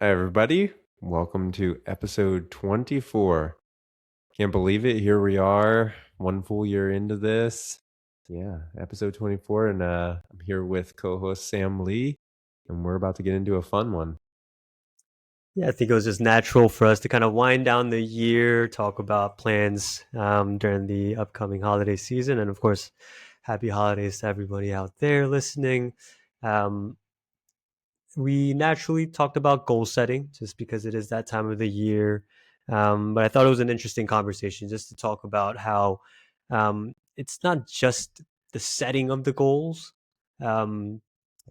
Hi, everybody. Welcome to episode 24. Can't believe it. Here we are, one full year into this. Yeah, episode 24. And I'm here with co host Sam Lee, and we're about to get into a fun one. Yeah, I think it was just natural for us to kind of wind down the year, talk about plans during the upcoming holiday season. And of course, happy holidays to everybody out there listening. Um, we naturally talked about goal setting just because it is that time of the year. But I thought it was an interesting conversation just to talk about how it's not just the setting of the goals, um,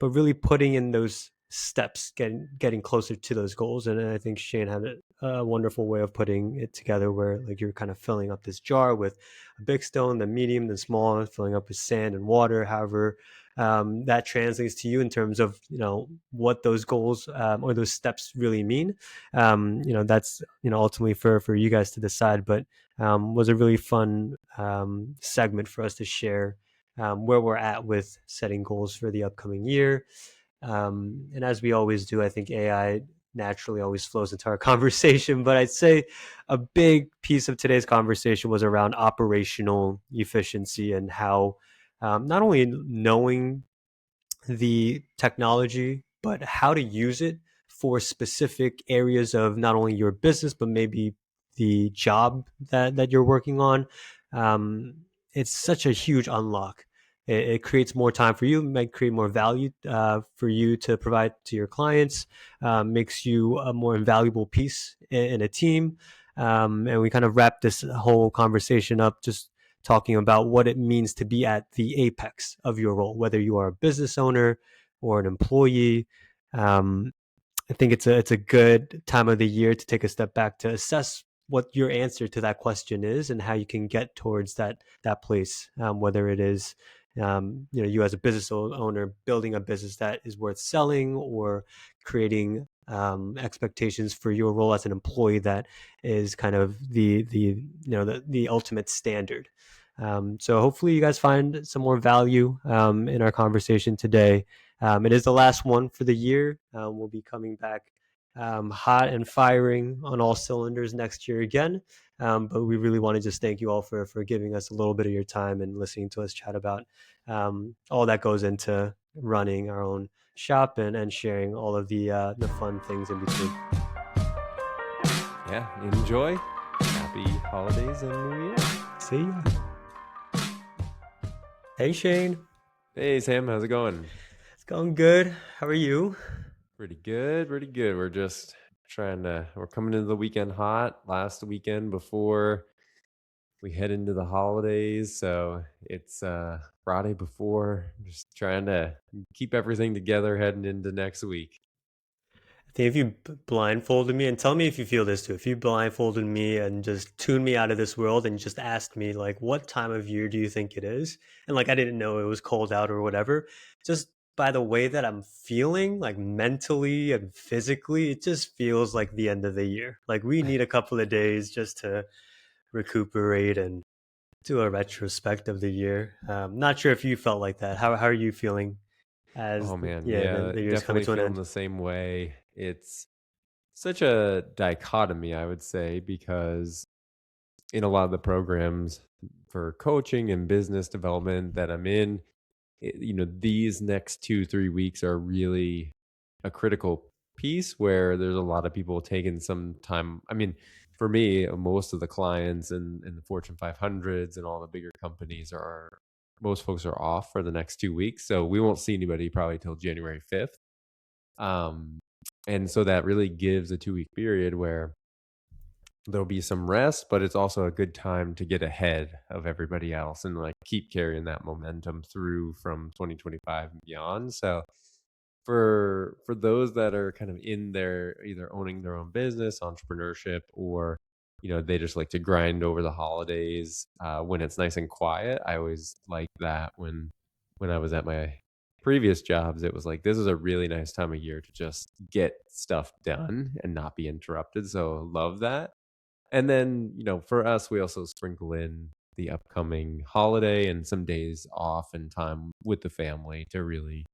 but really putting in those steps, getting closer to those goals. And I think Shane had a wonderful way of putting it together, where like you're kind of filling up this jar with a big stone, the medium, the small, filling up with sand and water, however that translates to you in terms of what those goals or those steps really mean. That's ultimately for you guys to decide, but was a really fun segment for us to share where we're at with setting goals for the upcoming year. And as we always do, I think AI naturally always flows into our conversation, but I'd say a big piece of today's conversation was around operational efficiency and how not only knowing the technology, but how to use it for specific areas of not only your business, but maybe the job that you're working on. Um, it's such a huge unlock. It creates more time for you, might create more value for you to provide to your clients, makes you a more invaluable piece in a team. And we kind of wrap this whole conversation up just talking about what it means to be at the apex of your role, whether you are a business owner or an employee. Um, I think it's a good time of the year to take a step back to assess what your answer to that question is and how you can get towards that place. Whether it is you as a business owner building a business that is worth selling, or creating expectations for your role as an employee that is kind of the ultimate standard. So hopefully you guys find some more value in our conversation today. It is the last one for the year. We'll be coming back hot and firing on all cylinders next year again. But we really want to just thank you all for giving us a little bit of your time and listening to us chat about all that goes into running our own shop and sharing all of the fun things in between. Yeah, enjoy. Happy holidays and New Year. See ya. Hey Shane, Hey, Sam, how's it going? it's going good. How are you? Pretty good, pretty good. We're just we're coming into the weekend hot. Last weekend before we head into the holidays, so it's Friday before, just trying to keep everything together heading into next week. I think if you blindfolded me, and tell me if you feel this too, if you blindfolded me and just tuned me out of this world and just asked me, like, what time of year do you think it is? And like, I didn't know it was cold out or whatever. Just by the way that I'm feeling, like mentally and physically, it just feels like the end of the year. Like, we need a couple of days just to recuperate and do a retrospect of the year. Not sure if you felt like that. How are you feeling as Oh man, yeah, yeah, the year's coming definitely to an feeling end? the same way. It's such a dichotomy, I would say, because in a lot of the programs for coaching and business development that I'm in, these next 2 3 weeks are really a critical piece where there's a lot of people taking some time. I mean, for me, most of the clients and the Fortune 500s and all the bigger companies are, most folks are off for the next 2 weeks, so we won't see anybody probably till January 5th. um and so that really gives a 2 week period where there'll be some rest, but it's also a good time to get ahead of everybody else and like keep carrying that momentum through from 2025 and beyond. So for those that are kind of in there, either owning their own business, entrepreneurship, or they just like to grind over the holidays when it's nice and quiet. I always like that when I was at my previous jobs, it was like this is a really nice time of year to just get stuff done and not be interrupted. So love that. And then, for us, we also sprinkle in the upcoming holiday and some days off and time with the family to really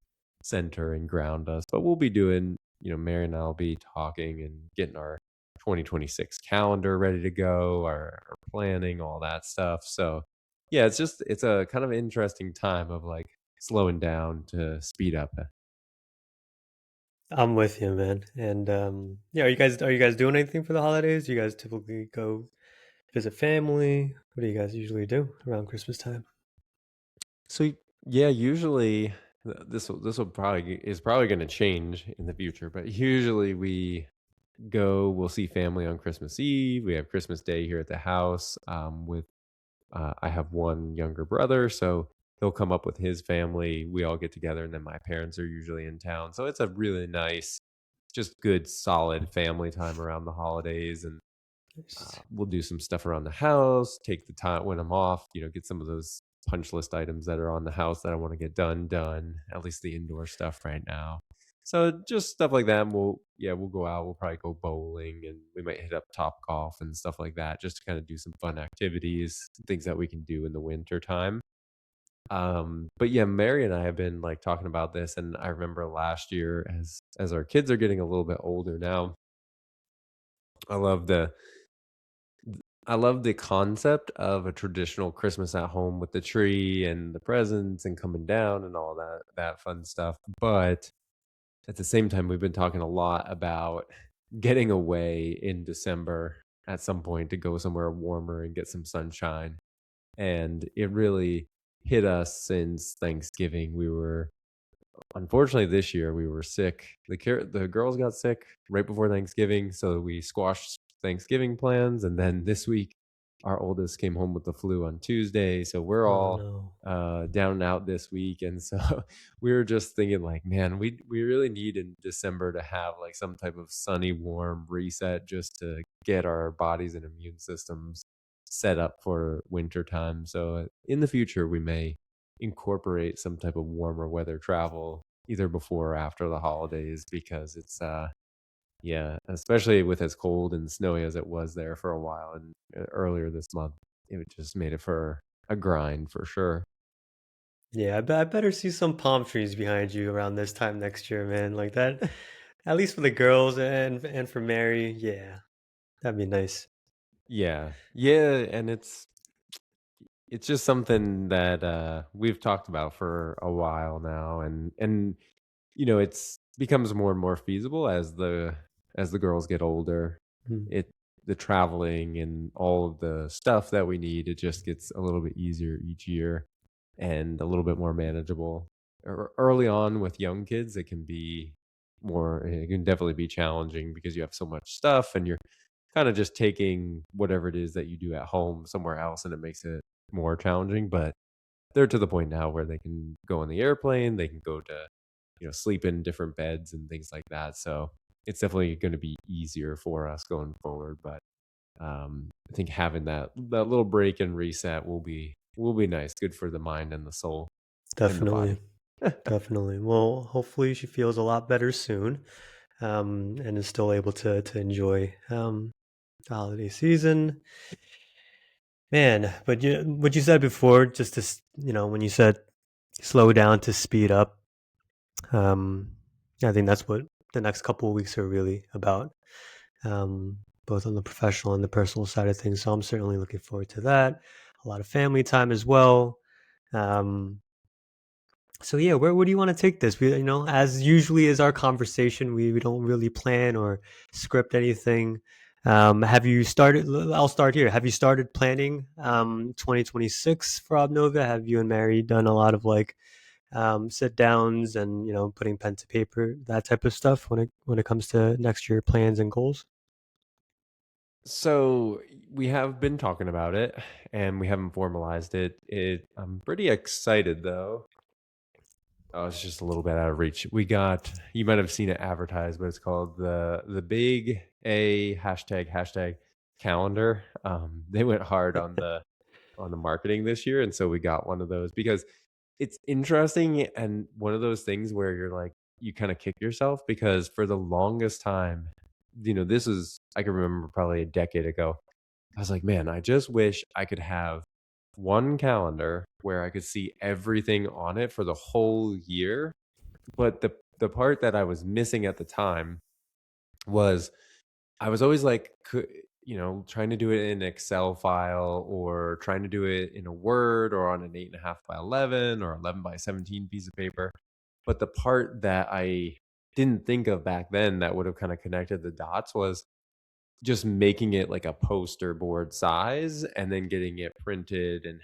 center and ground us. But we'll be doing Mary and I'll be talking and getting our 2026 calendar ready to go, our planning, all that stuff. So, yeah, it's a kind of interesting time of like slowing down to speed up. I'm with you, man. And yeah, are you guys doing anything for the holidays? Do you guys typically go visit family? What do you guys usually do around Christmas time? So yeah, usually this will probably is probably going to change in the future, but usually we'll see family on Christmas Eve. We have Christmas Day here at the house. With I have one younger brother, so he'll come up with his family. We all get together, and then my parents are usually in town. So it's a really nice, just good, solid family time around the holidays, and Nice. we'll do some stuff around the house, take the time when I'm off, get some of those punch list items that are on the house that I want to get done, at least the indoor stuff right now. So just stuff like that. And we'll go out. We'll probably go bowling and we might hit up Top Golf and stuff like that just to kind of do some fun activities, things that we can do in the winter time. But yeah, Mary and I have been like talking about this, and I remember last year as our kids are getting a little bit older now, I love the I love the concept of a traditional Christmas at home with the tree and the presents and coming down and all that fun stuff. But at the same time, we've been talking a lot about getting away in December at some point to go somewhere warmer and get some sunshine. And it really hit us since Thanksgiving. We were Unfortunately, this year we were sick. The girls got sick right before Thanksgiving, so we squashed Thanksgiving plans, and then this week, our oldest came home with the flu on Tuesday, so we're Oh all, no. down and out this week, and so we were just thinking like, "Man, we really need in December to have, like, some type of sunny, warm reset just to get our bodies and immune systems set up for winter time." So, in the future, we may incorporate some type of warmer weather travel either before or after the holidays because yeah, especially with as cold and snowy as it was there for a while and earlier this month, it just made it for a grind for sure. Yeah, I better see some palm trees behind you around this time next year, man. Like that, at least for the girls and for Mary. Yeah, that'd be nice. Yeah. Yeah, and it's just something that we've talked about for a while now, and it's becomes more and more feasible as the girls get older. Mm, It The traveling and all of the stuff that we need, it just gets a little bit easier each year and a little bit more manageable. Early on with young kids, it can definitely be challenging because you have so much stuff and you're kind of just taking whatever it is that you do at home somewhere else and it makes it more challenging. But they're to the point now where they can go on the airplane, they can go to sleep in different beds and things like that. So it's definitely going to be easier for us going forward. But I think having that little break and reset will be nice, good for the mind and the soul and the definitely, body. definitely. Well, hopefully she feels a lot better soon, and is still able to enjoy the holiday season. Man, but what you said before, just when you said slow down to speed up, um, I think that's what the next couple of weeks are really about, both on the professional and the personal side of things. So I'm certainly looking forward to that. A lot of family time as well. Um, so yeah, where do you want to take this? As usually is our conversation, we don't really plan or script anything. Have you started? I'll start here. Have you started planning 2026 for Obnova? Have you and Mary done a lot of like sit downs and putting pen to paper, that type of stuff when it comes to next year plans and goals? So we have been talking about it and we haven't formalized it. I'm pretty excited though. Oh, it's just a little bit out of reach. You might have seen it advertised, but it's called the Big A hashtag calendar. They went hard on the marketing this year, and so we got one of those because it's interesting and one of those things where you're like you kind of kick yourself because for the longest time, this is I can remember probably a decade ago. I was like, man, I just wish I could have one calendar where I could see everything on it for the whole year. But the part that I was missing at the time was I was always like, trying to do it in an Excel file or trying to do it in a Word or on an 8.5 by 11 or 11 by 17 piece of paper. But the part that I didn't think of back then that would have kind of connected the dots was just making it like a poster board size and then getting it printed and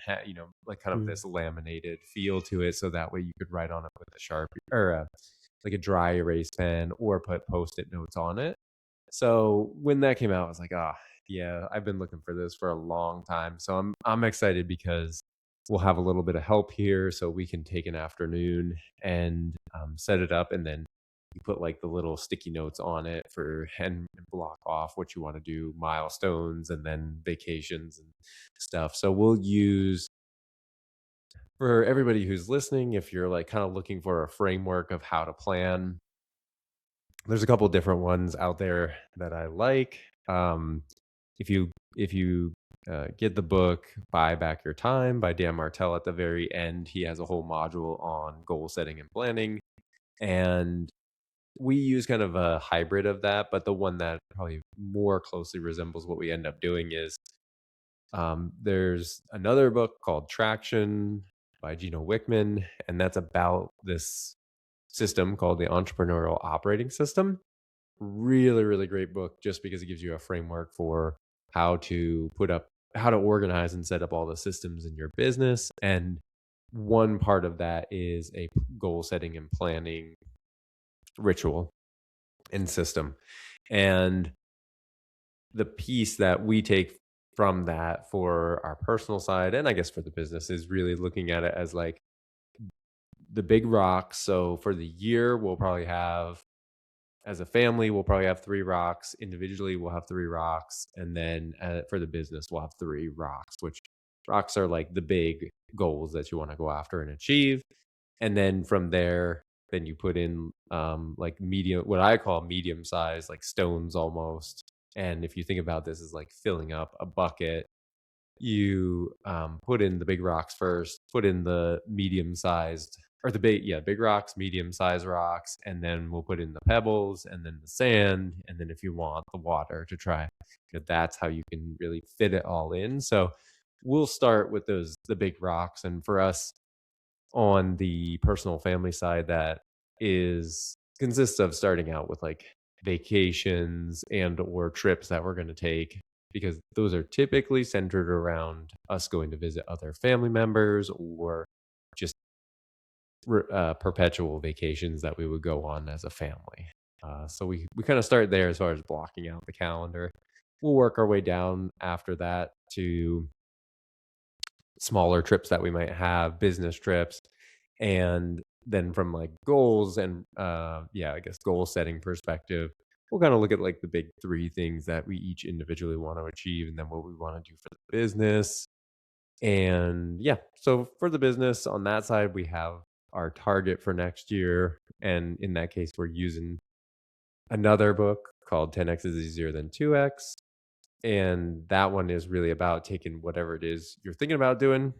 like kind of Mm. this laminated feel to it so that way you could write on it with a Sharpie or like a dry erase pen or put post-it notes on it. So when that came out, I was like, "Ah, yeah, I've been looking for this for a long time." So I'm excited because we'll have a little bit of help here, so we can take an afternoon and set it up, and then you put like the little sticky notes on it for and block off what you want to do, milestones, and then vacations and stuff. So we'll use for everybody who's listening, if you're like kind of looking for a framework of how to plan, there's a couple different ones out there that I like. If you get the book "Buy Back Your Time" by Dan Martell, at the very end, he has a whole module on goal setting and planning, and we use kind of a hybrid of that. But the one that probably more closely resembles what we end up doing is there's another book called "Traction" by Gino Wickman, and that's about this system called the Entrepreneurial Operating System. Really, really great book just because it gives you a framework for how to organize and set up all the systems in your business. And one part of that is a goal setting and planning ritual and system. And the piece that we take from that for our personal side, and I guess for the business, is really looking at it as like the big rocks. So for the year, we'll probably have as a family, we'll probably have 3 rocks. Individually, we'll have 3 rocks, and then, for the business, we'll have 3 rocks, which rocks are like the big goals that you wanna go after and achieve, and then from there, then you put in, like medium what I call medium size, like stones almost, and if you think about this as like filling up a bucket, you put in the big rocks first, put in the medium sized or the big rocks, medium sized rocks, and then we'll put in the pebbles and then the sand. And then if you want the water to try, that's how you can really fit it all in. So we'll start with the big rocks. And for us, on the personal family side, that is consists of starting out with like vacations and or trips that we're going to take, because those are typically centered around us going to visit other family members or just perpetual vacations that we would go on as a family. So we kind of start there as far as blocking out the calendar. We'll work our way down after that to smaller trips that we might have, business trips, and then from like goals and I guess goal setting perspective, we'll kind of look at like the big 3 things that we each individually want to achieve and then what we want to do for the business. And yeah, so for the business on that side, we have our target for next year, and in that case, we're using another book called 10x is easier than 2x, and that one is really about taking whatever it is you're thinking about doing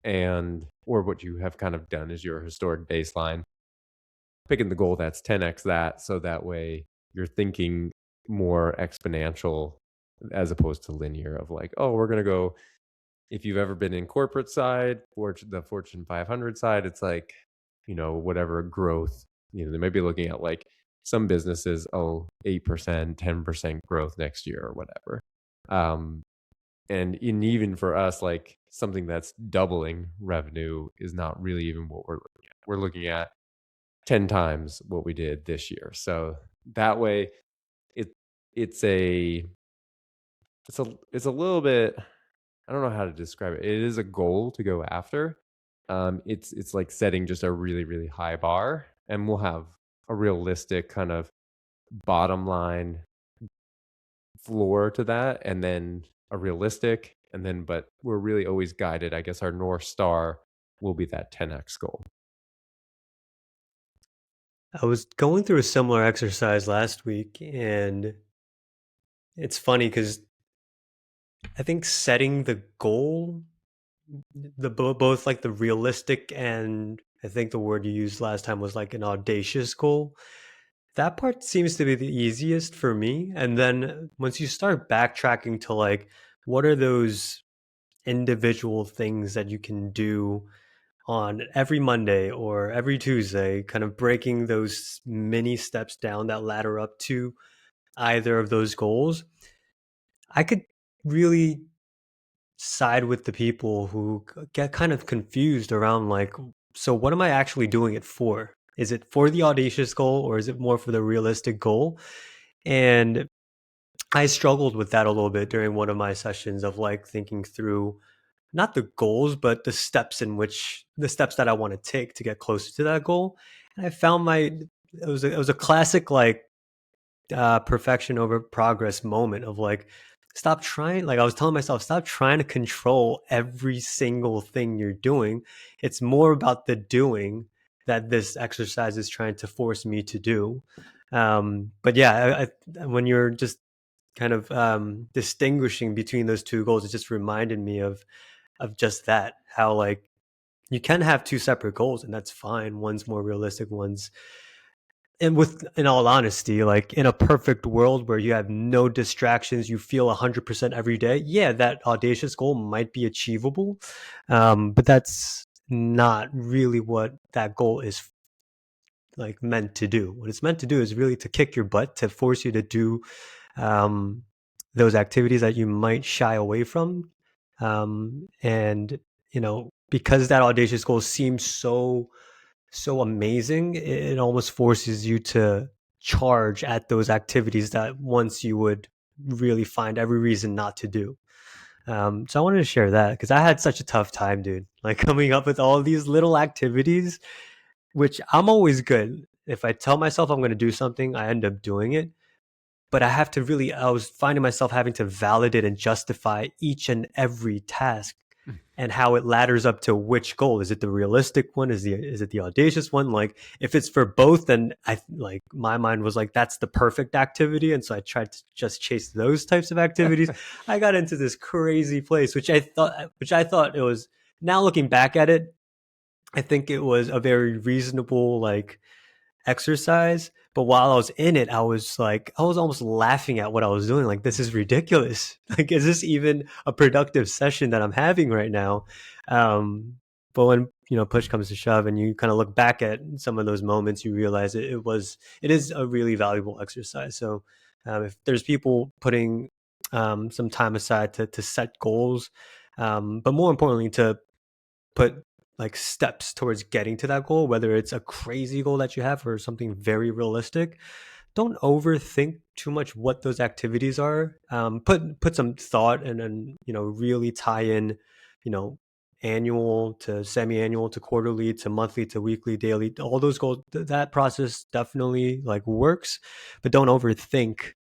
and or what you have kind of done as your historic baseline, picking the goal that's 10x that, so that way you're thinking more exponential as opposed to linear of like, oh, we're going to go. If you've ever been in corporate side or the Fortune 500 side, it's like, whatever growth, they might be looking at like some businesses, oh, 8%, 10% growth next year or whatever. Um, and even for us, like something that's doubling revenue is not really even what we're looking at. We're looking at 10 times what we did this year. So that way it it's a it's a little bit, I don't know how to describe it. It is a goal to go after. It's like setting just a really, really high bar, and we'll have a realistic kind of bottom line floor to that, and then a realistic, and then but we're really always guided. I guess our North Star will be that 10x goal. I was going through a similar exercise last week, and it's funny because I think setting the goal, both like the realistic and I think the word you used last time was like an audacious goal. That part seems to be the easiest for me. And then once you start backtracking to like, what are those individual things that you can do on every Monday or every Tuesday, kind of breaking those mini steps down that ladder up to either of those goals, I could really side with the people who get kind of confused around like, so what am I actually doing it for? Is it for the audacious goal or is it more for the realistic goal? And I struggled with that a little bit during one of my sessions of like thinking through not the goals, but the steps that I want to take to get closer to that goal. And I found it was a classic like perfection over progress moment of like, stop trying. Like I was telling myself, stop trying to control every single thing you're doing. It's more about the doing that this exercise is trying to force me to do. But yeah, when you're just kind of distinguishing between those two goals, it just reminded me of just that, how like you can have two separate goals and that's fine. One's more realistic, one's, and with, in all honesty, like in a perfect world where you have no distractions, you feel 100% every day, yeah, that audacious goal might be achievable. But that's not really what that goal is like meant to do. What it's meant to do is really to kick your butt, to force you to do um, those activities that you might shy away from. And, you know, because that audacious goal seems so amazing, it almost forces you to charge at those activities that once you would really find every reason not to do. So I wanted to share that because I had such a tough time, dude. Like coming up with all these little activities, which I'm always good. If I tell myself I'm going to do something, I end up doing it. But I was finding myself having to validate and justify each and every task and how it ladders up to which goal. Is it the realistic one? Is it the audacious one? Like if it's for both, then I like my mind was like that's the perfect activity, and so I tried to just chase those types of activities. I got into this crazy place, which I thought it was. Now looking back at it, I think it was a very reasonable like exercise. But while I was in it, I was almost laughing at what I was doing. Like, this is ridiculous. Like, is this even a productive session that I'm having right now? Um, but when, you know, push comes to shove and you kind of look back at some of those moments, you realize it is a really valuable exercise. So, if there's people putting some time aside to set goals, but more importantly, to put like steps towards getting to that goal, whether it's a crazy goal that you have or something very realistic, don't overthink too much what those activities are. Put some thought and you know really tie in, you know, annual to semi-annual to quarterly to monthly to weekly, daily, all those goals. That process definitely like works, but don't overthink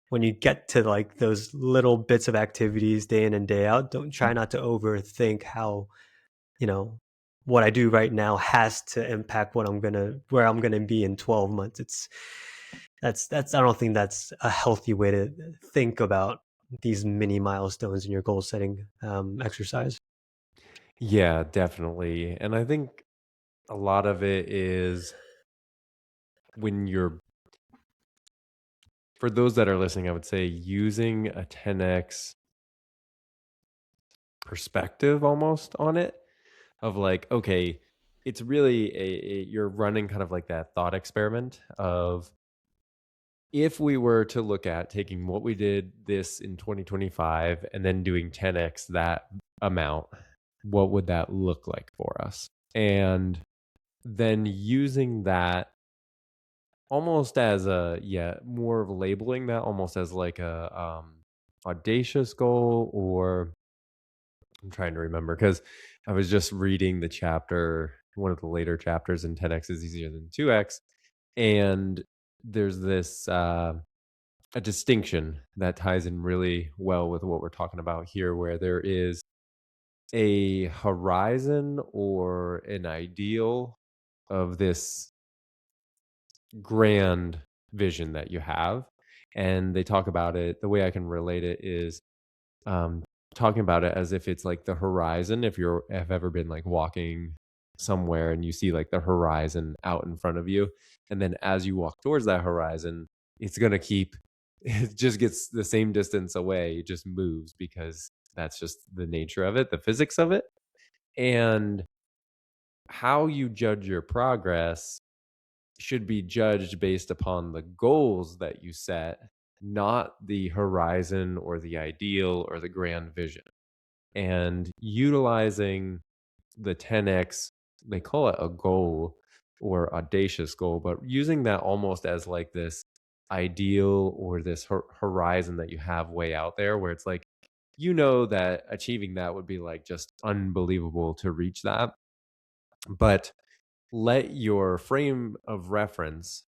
when you get to like those little bits of activities day in and day out. Don't try not to overthink how, you know, what I do right now has to impact where I'm gonna be in 12 months. That's I don't think that's a healthy way to think about these mini milestones in your goal setting exercise. Yeah, definitely. And I think a lot of it is when you're, for those that are listening, I would say using a 10x perspective almost on it of like, okay, it's really you're running kind of like that thought experiment of if we were to look at taking what we did this in 2025 and then doing 10x that amount, what would that look like for us? And then using that almost as a, yeah, more of labeling that almost as like a audacious goal, or I'm trying to remember because I was just reading the chapter, one of the later chapters in 10x is easier than 2x, and there's this a distinction that ties in really well with what we're talking about here, where there is a horizon or an ideal of this grand vision that you have. And they talk about it, the way I can relate it is um, talking about it as if it's like the horizon. If you're have ever been like walking somewhere and you see like the horizon out in front of you. And then as you walk towards that horizon, it's going to keep, it just gets the same distance away. It just moves because that's just the nature of it, the physics of it. And how you judge your progress should be judged based upon the goals that you set, not the horizon or the ideal or the grand vision. And utilizing the 10x, they call it a goal or audacious goal, but using that almost as like this ideal or this horizon that you have way out there where it's like, that achieving that would be like just unbelievable to reach that. But let your frame of reference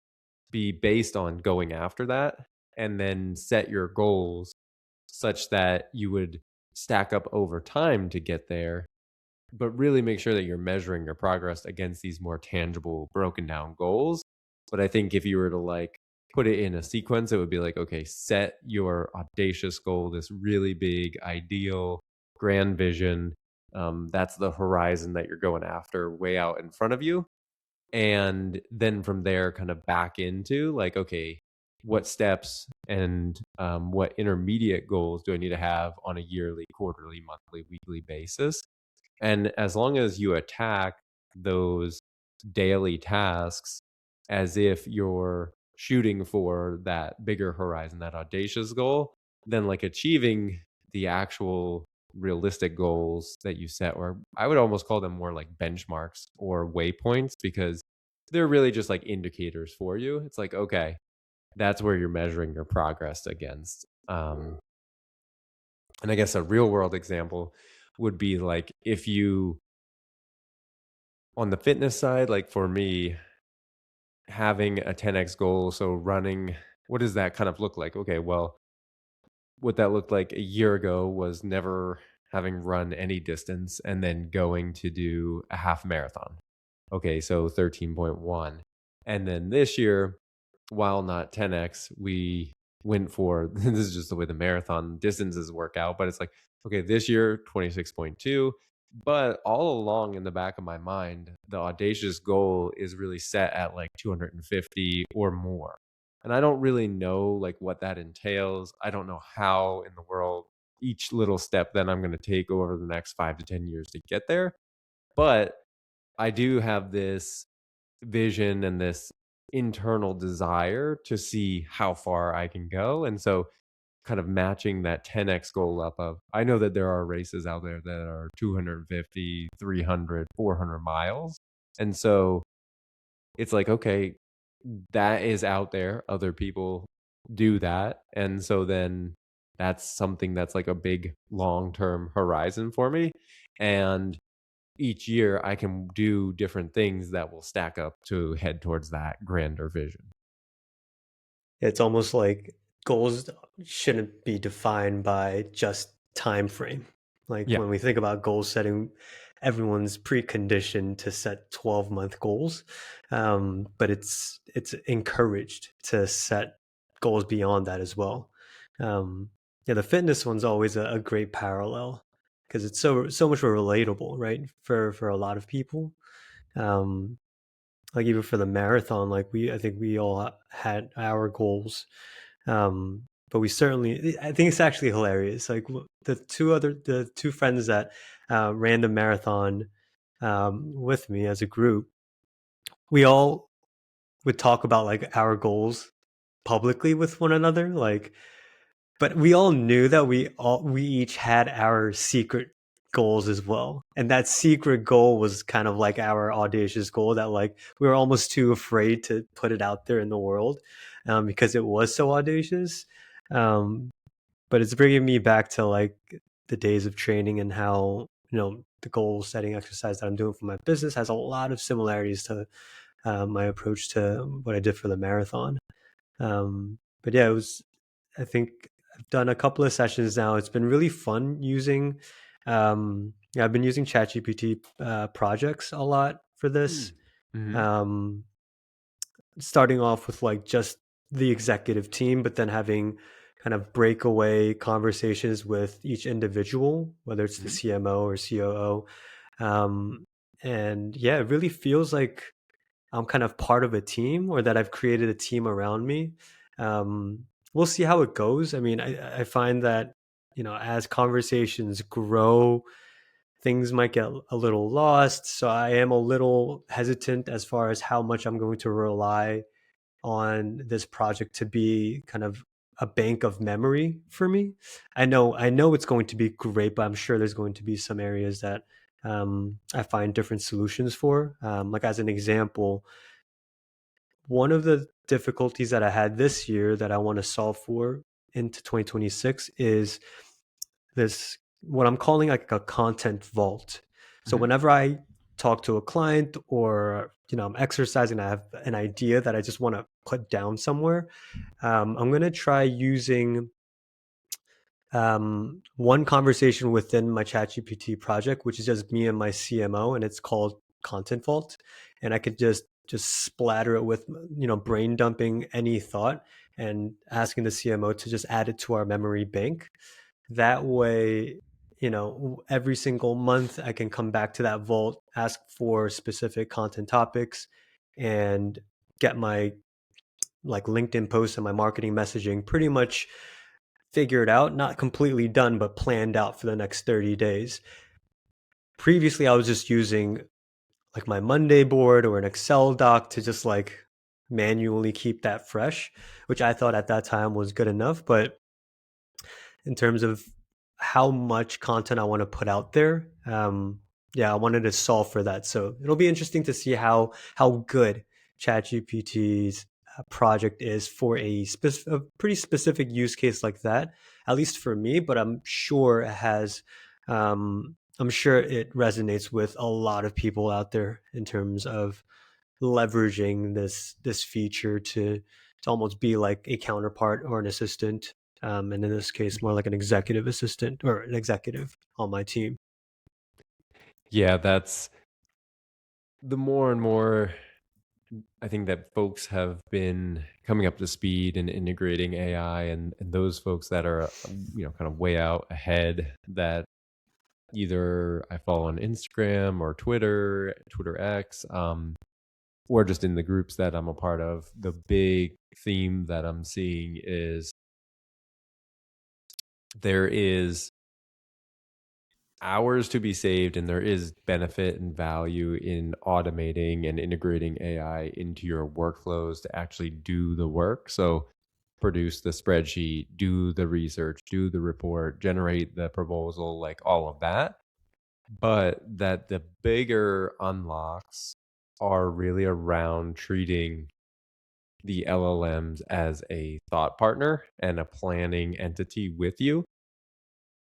be based on going after that and then set your goals such that you would stack up over time to get there, but really make sure that you're measuring your progress against these more tangible, broken down goals. But I think if you were to like put it in a sequence, it would be like, okay, set your audacious goal, this really big, ideal, grand vision. That's the horizon that you're going after way out in front of you. And then from there, kind of back into like, okay, what steps and what intermediate goals do I need to have on a yearly, quarterly, monthly, weekly basis? And as long as you attack those daily tasks as if you're shooting for that bigger horizon, that audacious goal, then like achieving the actual realistic goals that you set, or I would almost call them more like benchmarks or waypoints because they're really just like indicators for you. It's like, okay, that's where you're measuring your progress against. And I guess a real world example would be like if you, on the fitness side, like for me, having a 10x goal, so running, what does that kind of look like? Okay, well, what that looked like a year ago was never having run any distance and then going to do a half marathon. Okay, so 13.1. And then this year, while not 10x, we went for this is just the way the marathon distances work out, but it's like, okay, this year, 26.2. But all along in the back of my mind, the audacious goal is really set at like 250 or more. And I don't really know like what that entails. I don't know how in the world each little step that I'm going to take over the next 5 to 10 years to get there. But I do have this vision and this internal desire to see how far I can go. And so kind of matching that 10x goal up of I know that there are races out there that are 250, 300, 400 miles. And so it's like, okay, that is out there. Other people do that. And so then that's something that's like a big long-term horizon for me. And each year I can do different things that will stack up to head towards that grander vision. It's almost like goals shouldn't be defined by just time frame. Like Yeah. when we think about goal setting, everyone's preconditioned to set 12-month goals, but it's encouraged to set goals beyond that as well. Um, yeah, the fitness one's always a great parallel because it's so much more relatable, right? For a lot of people. Um, like even for the marathon, like I think we all had our goals, but we certainly, I think it's actually hilarious. Like the two friends that ran the marathon with me as a group, we all would talk about like our goals publicly with one another, like, but we all knew that we each had our secret goals as well. And that secret goal was kind of like our audacious goal that like we were almost too afraid to put it out there in the world because it was so audacious. Um, but it's bringing me back to like the days of training and how, the goal setting exercise that I'm doing for my business has a lot of similarities to my approach to what I did for the marathon. But yeah, I think I've done a couple of sessions now. It's been really fun using, yeah, I've been using ChatGPT projects a lot for this. Mm. Mhm. Um, Starting off with like just the executive team, but then having kind of breakaway conversations with each individual, whether it's the Mhm. CMO or COO. Um, And yeah, it really feels like I'm kind of part of a team or that I've created a team around me. We'll see how it goes. I mean, I find that, as conversations grow, things might get a little lost. So I am a little hesitant as far as how much I'm going to rely on this project to be kind of a bank of memory for me. I know it's going to be great, but I'm sure there's going to be some areas that I find different solutions for. Like as an example, one of the difficulties that I had this year that I want to solve for into 2026 is this what I'm calling like a content vault. So Mhm. whenever I talk to a client or I'm exercising, I have an idea that I just want to put down somewhere. I'm going to try using one conversation within my ChatGPT project, which is just me and my CMO, and it's called Content Vault. And I could just splatter it with brain dumping any thought and asking the CMO to just add it to our memory bank. That way, every single month I can come back to that vault, ask for specific content topics, and get my like LinkedIn posts and my marketing messaging pretty much figured out, not completely done, but planned out for the next 30 days. Previously, I was just using like my Monday board or an Excel doc to just like manually keep that fresh, which I thought at that time was good enough. But in terms of how much content I want to put out there, yeah, I wanted to solve for that. So it'll be interesting to see how good ChatGPT's project is for a pretty specific use case like that, at least for me. But I'm sure it resonates with a lot of people out there in terms of leveraging this feature to almost be like a counterpart or an assistant, and in this case, more like an executive assistant or an executive on my team. Yeah, that's the more and more I think that folks have been coming up to speed and integrating AI, and those folks that are, kind of way out ahead that either I follow on Instagram or Twitter X, or just in the groups that I'm a part of. The big theme that I'm seeing is there is hours to be saved, and there is benefit and value in automating and integrating AI into your workflows to actually do the work. So produce the spreadsheet, do the research, do the report, generate the proposal, like all of that. But that the bigger unlocks are really around treating the LLMs as a thought partner and a planning entity with you.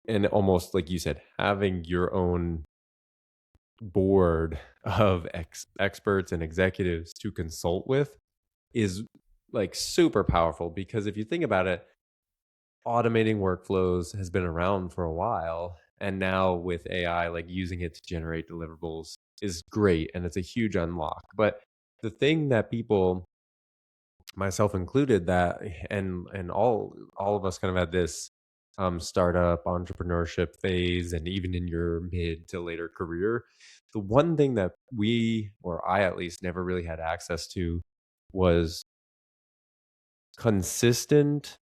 And almost like you said, having your own board of experts and executives to consult with is like super powerful, because if you think about it, automating workflows has been around for a while, and now with AI, like using it to generate deliverables is great, and it's a huge unlock. But the thing that people, myself included, that and all of us kind of had this startup entrepreneurship phase, and even in your mid to later career, the one thing that we, or I at least, never really had access to was consistent,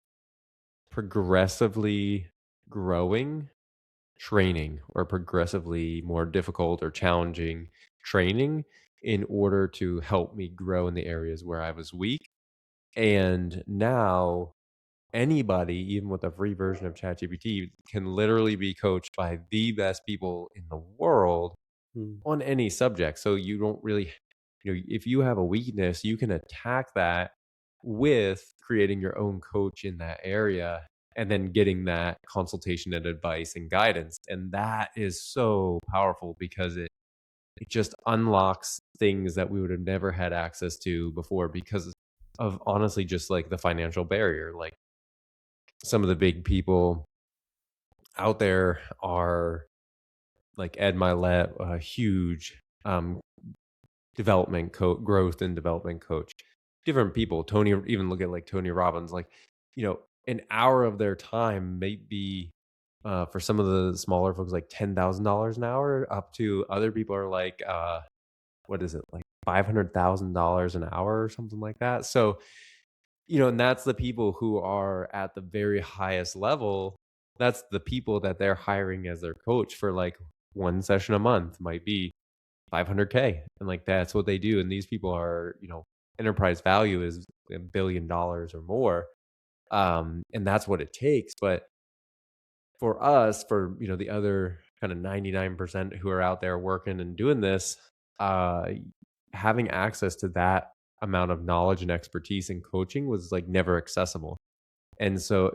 progressively growing training, or progressively more difficult or challenging training, in order to help me grow in the areas where I was weak. And now anybody, even with a free version of ChatGPT, can literally be coached by the best people in the world Mm. on any subject. So you don't really, if you have a weakness, you can attack that with creating your own coach in that area, and then getting that consultation and advice and guidance. And that is so powerful, because it just unlocks things that we would have never had access to before, because of honestly just like the financial barrier. Like some of the big people out there are like Ed Milet, a huge growth and development coach. Different people, Tony, even look at like Tony Robbins, like, an hour of their time may be For some of the smaller folks, like $10,000 an hour, up to other people are like, what is it, like $500,000 an hour or something like that. So, and that's the people who are at the very highest level. That's the people that they're hiring as their coach for like one session a month might be 500K. And like that's what they do. And these people are, enterprise value is $1 billion or more. And that's what it takes. But for us, for the other kind of 99% who are out there working and doing this, uh, having access to that amount of knowledge and expertise and coaching was like never accessible. And so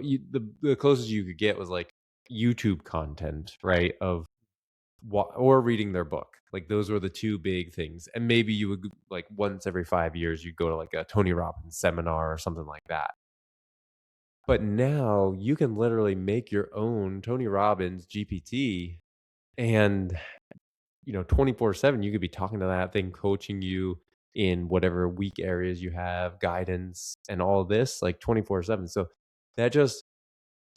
the closest you could get was like YouTube content, right? Or reading their book. Like those were the two big things. And maybe you would like once every 5 years, you go to like a Tony Robbins seminar or something like that. But now you can literally make your own Tony Robbins GPT and 24/7 you could be talking to that thing, coaching you in whatever weak areas you have, guidance and all this like 24/7. So that just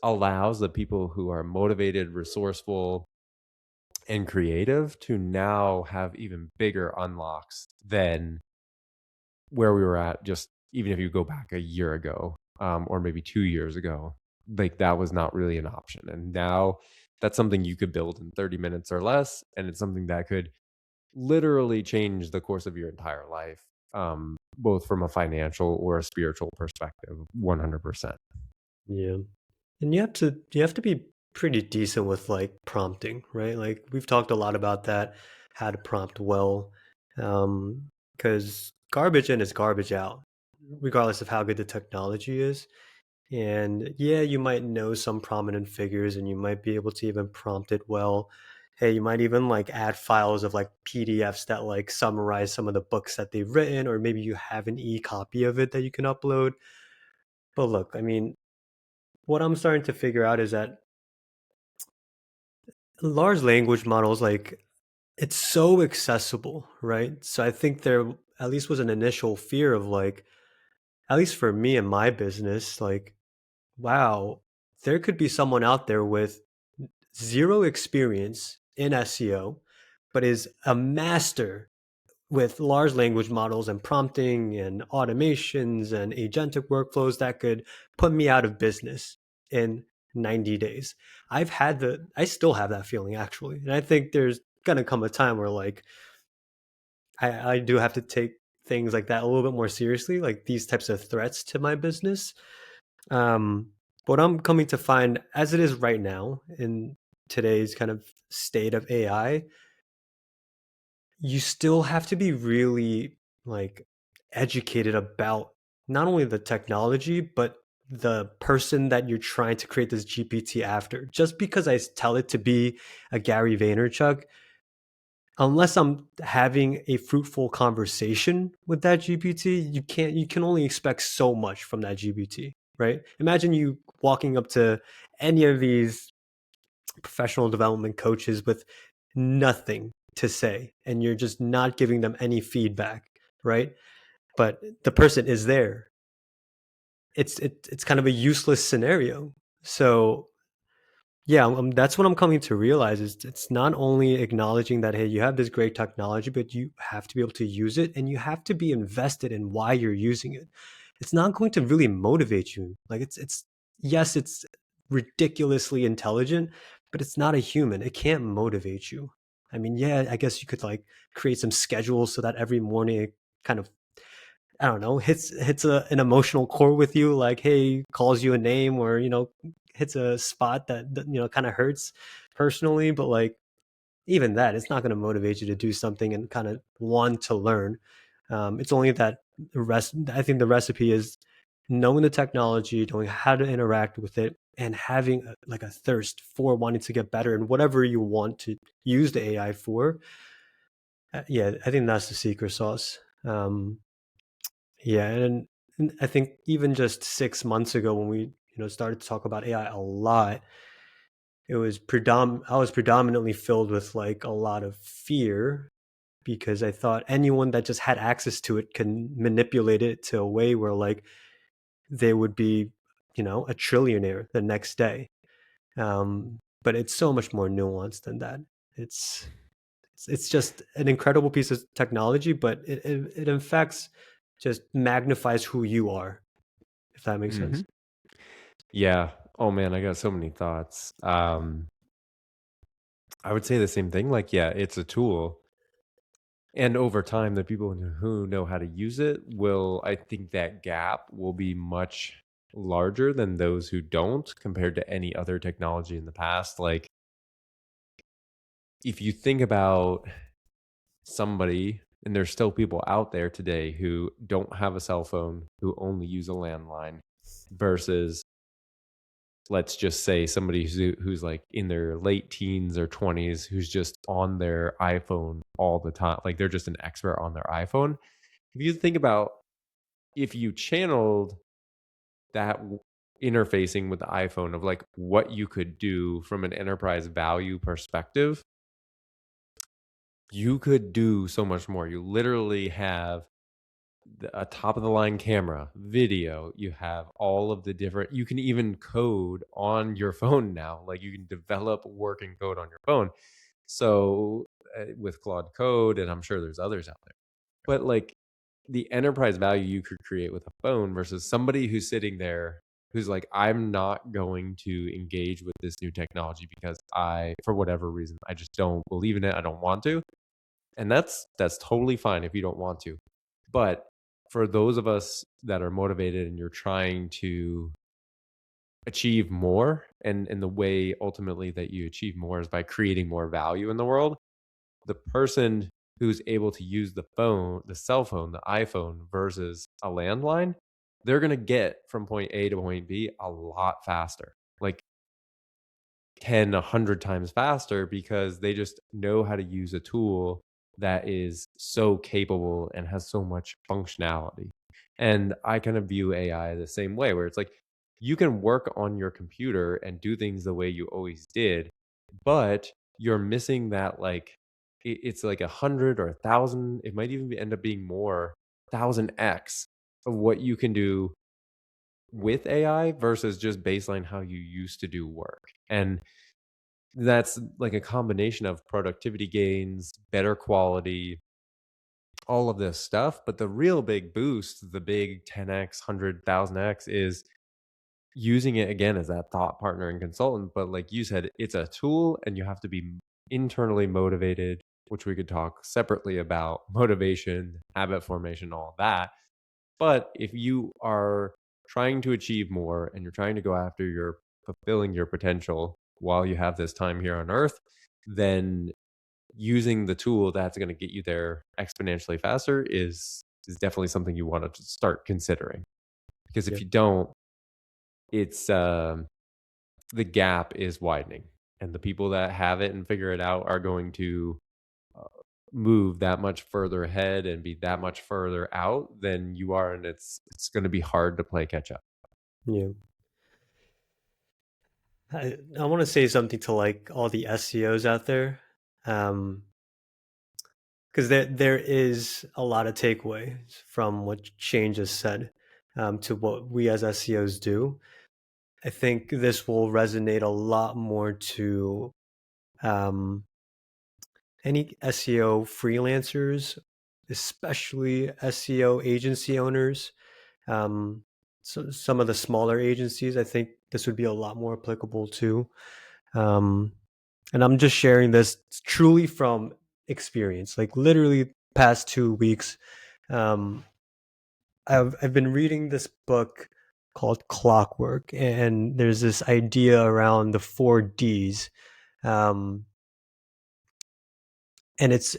allows the people who are motivated, resourceful, and creative to now have even bigger unlocks than where we were at just even if you go back a year ago, or maybe 2 years ago. Like that was not really an option. And now that's something you could build in 30 minutes or less. And it's something that could literally change the course of your entire life, both from a financial or a spiritual perspective, 100%. Yeah. And you have to be pretty decent with like prompting, right? Like we've talked a lot about that, how to prompt well. Because garbage in is garbage out, regardless of how good the technology is. And yeah, you might know some prominent figures and you might be able to even prompt it well. Hey, you might even like add files of like PDFs that like summarize some of the books that they've written, or maybe you have an e-copy of it that you can upload. But look, I mean, what I'm starting to figure out is that large language models, like, it's so accessible, right? So I think there at least was an initial fear of like, at least for me and my business, like, wow, there could be someone out there with zero experience in SEO, but is a master with large language models and prompting and automations and agentic workflows that could put me out of business in 90 days. I still have that feeling actually. And I think there's going to come a time where like, I do have to take things like that a little bit more seriously, like these types of threats to my business. Um, what I'm coming to find as it is right now in today's kind of state of AI, you still have to be really like educated about not only the technology but the person that you're trying to create this GPT after. Just because I tell it to be a Gary Vaynerchuk, unless I'm having a fruitful conversation with that GPT, you can only expect so much from that GPT, right? Imagine you walking up to any of these professional development coaches with nothing to say and you're just not giving them any feedback, right? But the person is there. It's kind of a useless scenario. So yeah, that's what I'm coming to realize is it's not only acknowledging that, hey, you have this great technology, but you have to be able to use it and you have to be invested in why you're using it. It's not going to really motivate you. Like yes, it's ridiculously intelligent, but it's not a human. It can't motivate you. I mean, yeah, I guess you could like create some schedules so that every morning it kind of, I don't know, hits an emotional chord with you, like hey, calls you a name, or hits a spot that kind of hurts personally. But like even that, it's not going to motivate you to do something and kind of want to learn. It's only that the rest. I think the recipe is knowing the technology, knowing how to interact with it, and having like a thirst for wanting to get better in whatever you want to use the AI for. Yeah, I think that's the secret sauce. Yeah, and I think even just 6 months ago when we started to talk about AI a lot, I was predominantly filled with like a lot of fear because I thought anyone that just had access to it can manipulate it to a way where like they would be a trillionaire the next day. but it's so much more nuanced than that. It's it's just an incredible piece of technology, but it in fact just magnifies who you are, if that makes Hmm. sense. Yeah. Oh man, I got so many thoughts. I would say the same thing. Like, yeah, it's a tool. And over time, the people who know how to use it will, I think that gap will be much larger than those who don't compared to any other technology in the past. Like, if you think about somebody, and there's still people out there today who don't have a cell phone, who only use a landline, versus let's just say somebody who's like in their late teens or 20s who's just on their iPhone all the time. Like they're just an expert on their iPhone. If you think about if you channeled that interfacing with the iPhone of like what you could do from an enterprise value perspective, you could do so much more. You literally have a top of the line camera, video, you have all of the different you can even code on your phone now. Like you can develop working code on your phone. So with Claude Code, and I'm sure there's others out there. But like the enterprise value you could create with a phone versus somebody who's sitting there who's like, I'm not going to engage with this new technology because for whatever reason, I just don't believe in it. I don't want to. And that's totally fine if you don't want to. But for those of us that are motivated and you're trying to achieve more, and the way ultimately that you achieve more is by creating more value in the world, the person who's able to use the phone, the cell phone, the iPhone versus a landline, they're going to get from point A to point B a lot faster. Like 10, 100 times faster because they just know how to use a tool that is so capable and has so much functionality. And I kind of view AI the same way, where it's like you can work on your computer and do things the way you always did, but you're missing that like it's like 100 or 1,000. It might even end up being more 1,000x of what you can do with AI versus just baseline how you used to do work. And that's like a combination of productivity gains, better quality, all of this stuff. But the real big boost, the big 10x, 100,000x is using it again as that thought partner and consultant. But like you said, it's a tool and you have to be internally motivated, which we could talk separately about motivation, habit formation, all that. But if you are trying to achieve more and you're trying to go after your fulfilling your potential while you have this time here on earth, then using the tool that's going to get you there exponentially faster is definitely something you want to start considering. Because if Yeah. you don't, it's the gap is widening, and the people that have it and figure it out are going to uh, move that much further ahead and be that much further out than you are, and it's going to be hard to play catch up. Yeah. I want to say something to like all the SEOs out there. Because there is a lot of takeaways from what Shane just said, to what we as SEOs do. I think this will resonate a lot more to um, any SEO freelancers, especially SEO agency owners. Um, so some of the smaller agencies, I think this would be a lot more applicable to. Um, and I'm just sharing this truly from experience, like literally past 2 weeks. Um, I've been reading this book called Clockwork, and there's this idea around the 4 Ds. Um, and it's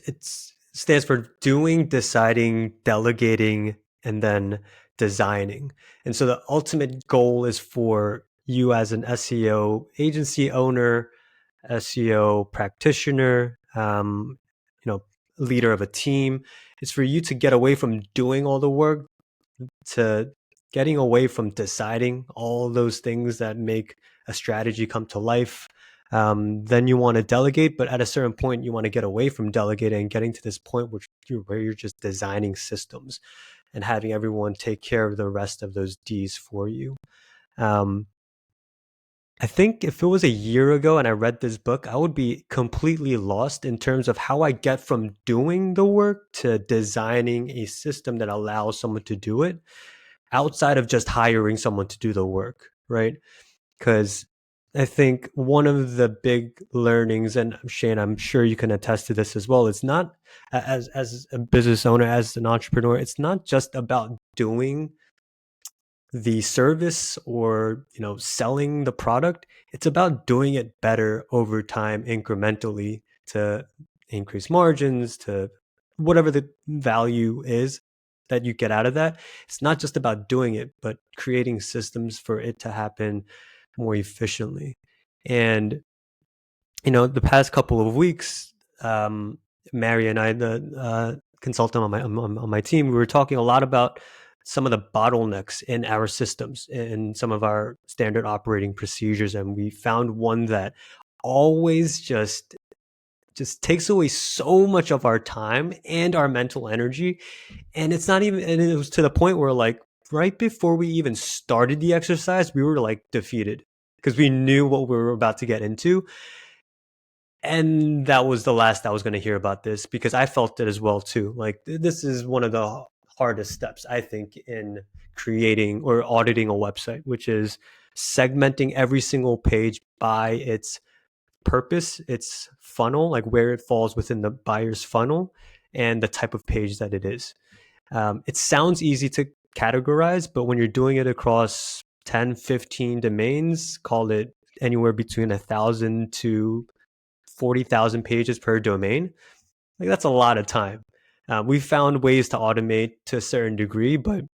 stands for doing, deciding, delegating, and then designing. And so the ultimate goal is for you as an SEO agency owner, SEO practitioner, leader of a team. It's for you to get away from doing all the work to getting away from deciding all those things that make a strategy come to life. Then you want to delegate, but at a certain point, you want to get away from delegating and getting to this point where you're just designing systems and having everyone take care of the rest of those D's for you. Um, I think if it was a year ago and I read this book, I would be completely lost in terms of how I get from doing the work to designing a system that allows someone to do it outside of just hiring someone to do the work, right? Because I think one of the big learnings, and Shane, I'm sure you can attest to this as well. It's not as a business owner, as an entrepreneur, it's not just about doing the service or selling the product. It's about doing it better over time, incrementally, to increase margins, to whatever the value is that you get out of that. It's not just about doing it, but creating systems for it to happen more efficiently. And the past couple of weeks, Mary and I, the consultant on my team, we were talking a lot about some of the bottlenecks in our systems and some of our standard operating procedures, and we found one that always just takes away so much of our time and our mental energy. And it's not even, and it was to the point where, like, right before we even started the exercise, we were like defeated because we knew what we were about to get into. And that was the last I was going to hear about this, because I felt it as well too. Like, this is one of the hardest steps, I think, in creating or auditing a website, which is segmenting every single page by its purpose, its funnel, like where it falls within the buyer's funnel, and the type of page that it is. It sounds easy to categorize, but when you're doing it across 10, 15 domains, call it anywhere between 1,000 to 40,000 pages per domain, like, that's a lot of time. We found ways to automate to a certain degree, but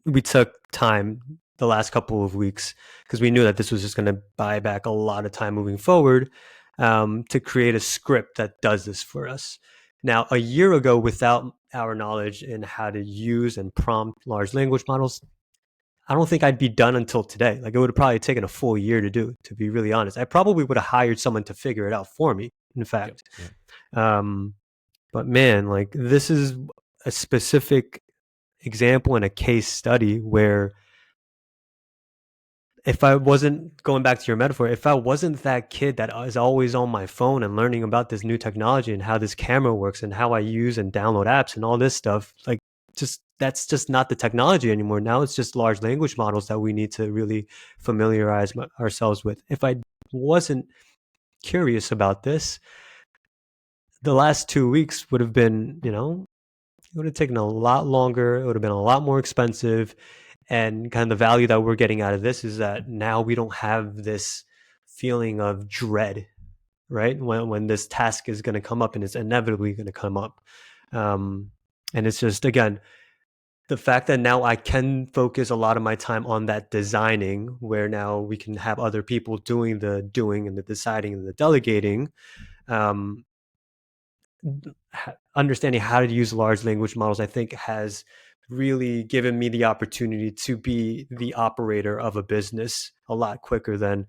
we took time the last couple of weeks because we knew that this was just going to buy back a lot of time moving forward, to create a script that does this for us. Now, a year ago, without our knowledge in how to use and prompt large language models, I don't think I'd be done until today. Like, it would have probably taken a full year to do, to be really honest. I probably would have hired someone to figure it out for me, in Yep. fact. Yep. Um, but man, like, this is a specific example and a case study where, if I wasn't, going back to your metaphor, if I wasn't that kid that is always on my phone and learning about this new technology and how this camera works and how I use and download apps and all this stuff, like, just that's just not the technology anymore. Now it's just large language models that we need to really familiarize ourselves with. If I wasn't curious about this, the last 2 weeks would have been, it would have taken a lot longer. It would have been a lot more expensive. And kind of the value that we're getting out of this is that now we don't have this feeling of dread, right? When this task is going to come up, and it's inevitably going to come up. Um, and it's just, again, the fact that now I can focus a lot of my time on that designing, where now we can have other people doing the doing and the deciding and the delegating. Um, Understanding how to use large language models, I think, has really given me the opportunity to be the operator of a business a lot quicker than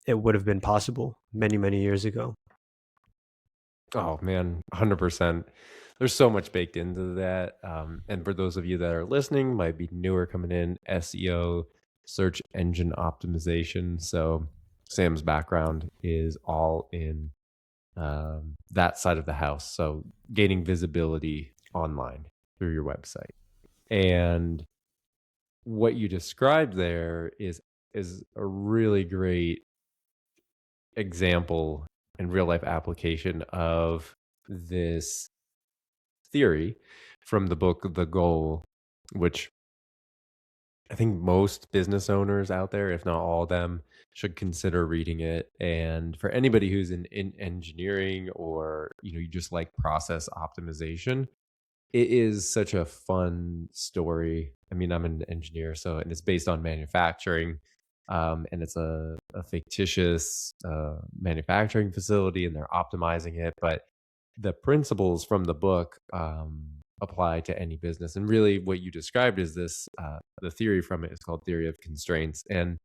it would have been possible many, many years ago. Oh man, 100%. There's so much baked into that. And for those of you that are listening, might be newer coming in, SEO, search engine optimization. So Sam's background is all in that side of the house. So gaining visibility online through your website. And what you described there is a really great example and real life application of this theory from the book The Goal, which I think most business owners out there, if not all of them, should consider reading it. And for anybody who's in engineering, or you just like process optimization, it is such a fun story. I mean, I'm an engineer, and it's based on manufacturing, and it's a fictitious manufacturing facility, and they're optimizing it. But the principles from the book apply to any business. And really, what you described is this: the theory from it is called theory of constraints. And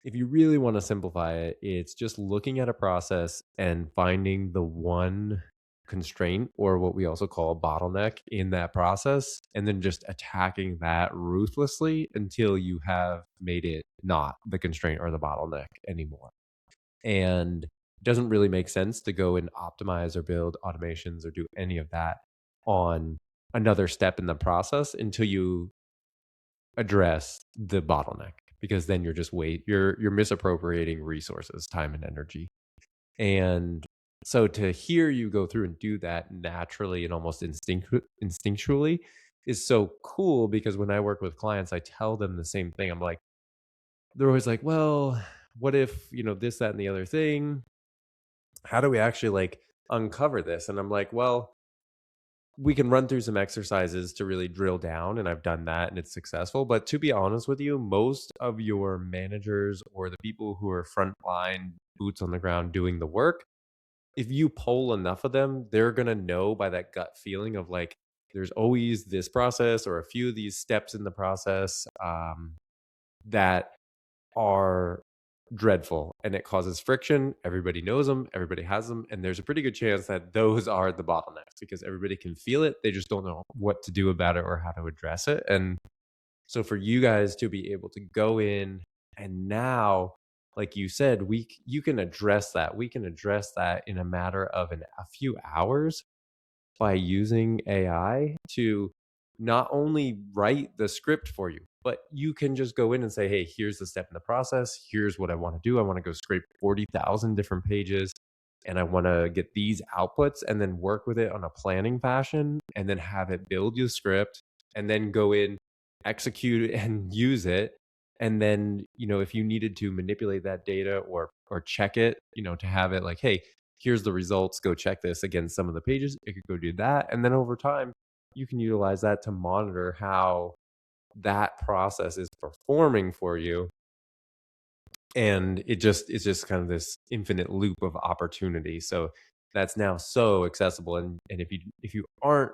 if you really want to simplify it, it's just looking at a process and finding the one constraint or what we also call a bottleneck in that process, and then just attacking that ruthlessly until you have made it not the constraint or the bottleneck anymore. And it doesn't really make sense to go and optimize or build automations or do any of that on another step in the process until you address the bottleneck, because then you're just you're misappropriating resources, time and energy. And so to hear you go through and do that naturally and almost instinctually is so cool, because when I work with clients, I tell them the same thing. I'm like, they're always like, well, what if, this, that, and the other thing? How do we actually like uncover this? And I'm like, well, we can run through some exercises to really drill down. And I've done that and it's successful. But to be honest with you, most of your managers or the people who are frontline boots on the ground doing the work, if you poll enough of them, they're going to know by that gut feeling of like, there's always this process or a few of these steps in the process that are dreadful and it causes friction. Everybody knows them, everybody has them. And there's a pretty good chance that those are the bottlenecks because everybody can feel it. They just don't know what to do about it or how to address it. And so for you guys to be able to go in and now, like you said, you can address that. We can address that in a matter of a few hours by using AI to not only write the script for you, but you can just go in and say, hey, here's the step in the process. Here's what I want to do. I want to go scrape 40,000 different pages and I want to get these outputs and then work with it on a planning fashion and then have it build you a script and then go in, execute it and use it. And then, if you needed to manipulate that data or check it, to have it like, hey, here's the results, go check this against some of the pages. It could go do that. And then over time, you can utilize that to monitor how that process is performing for you. And it's just kind of this infinite loop of opportunity. So that's now so accessible. And if you aren't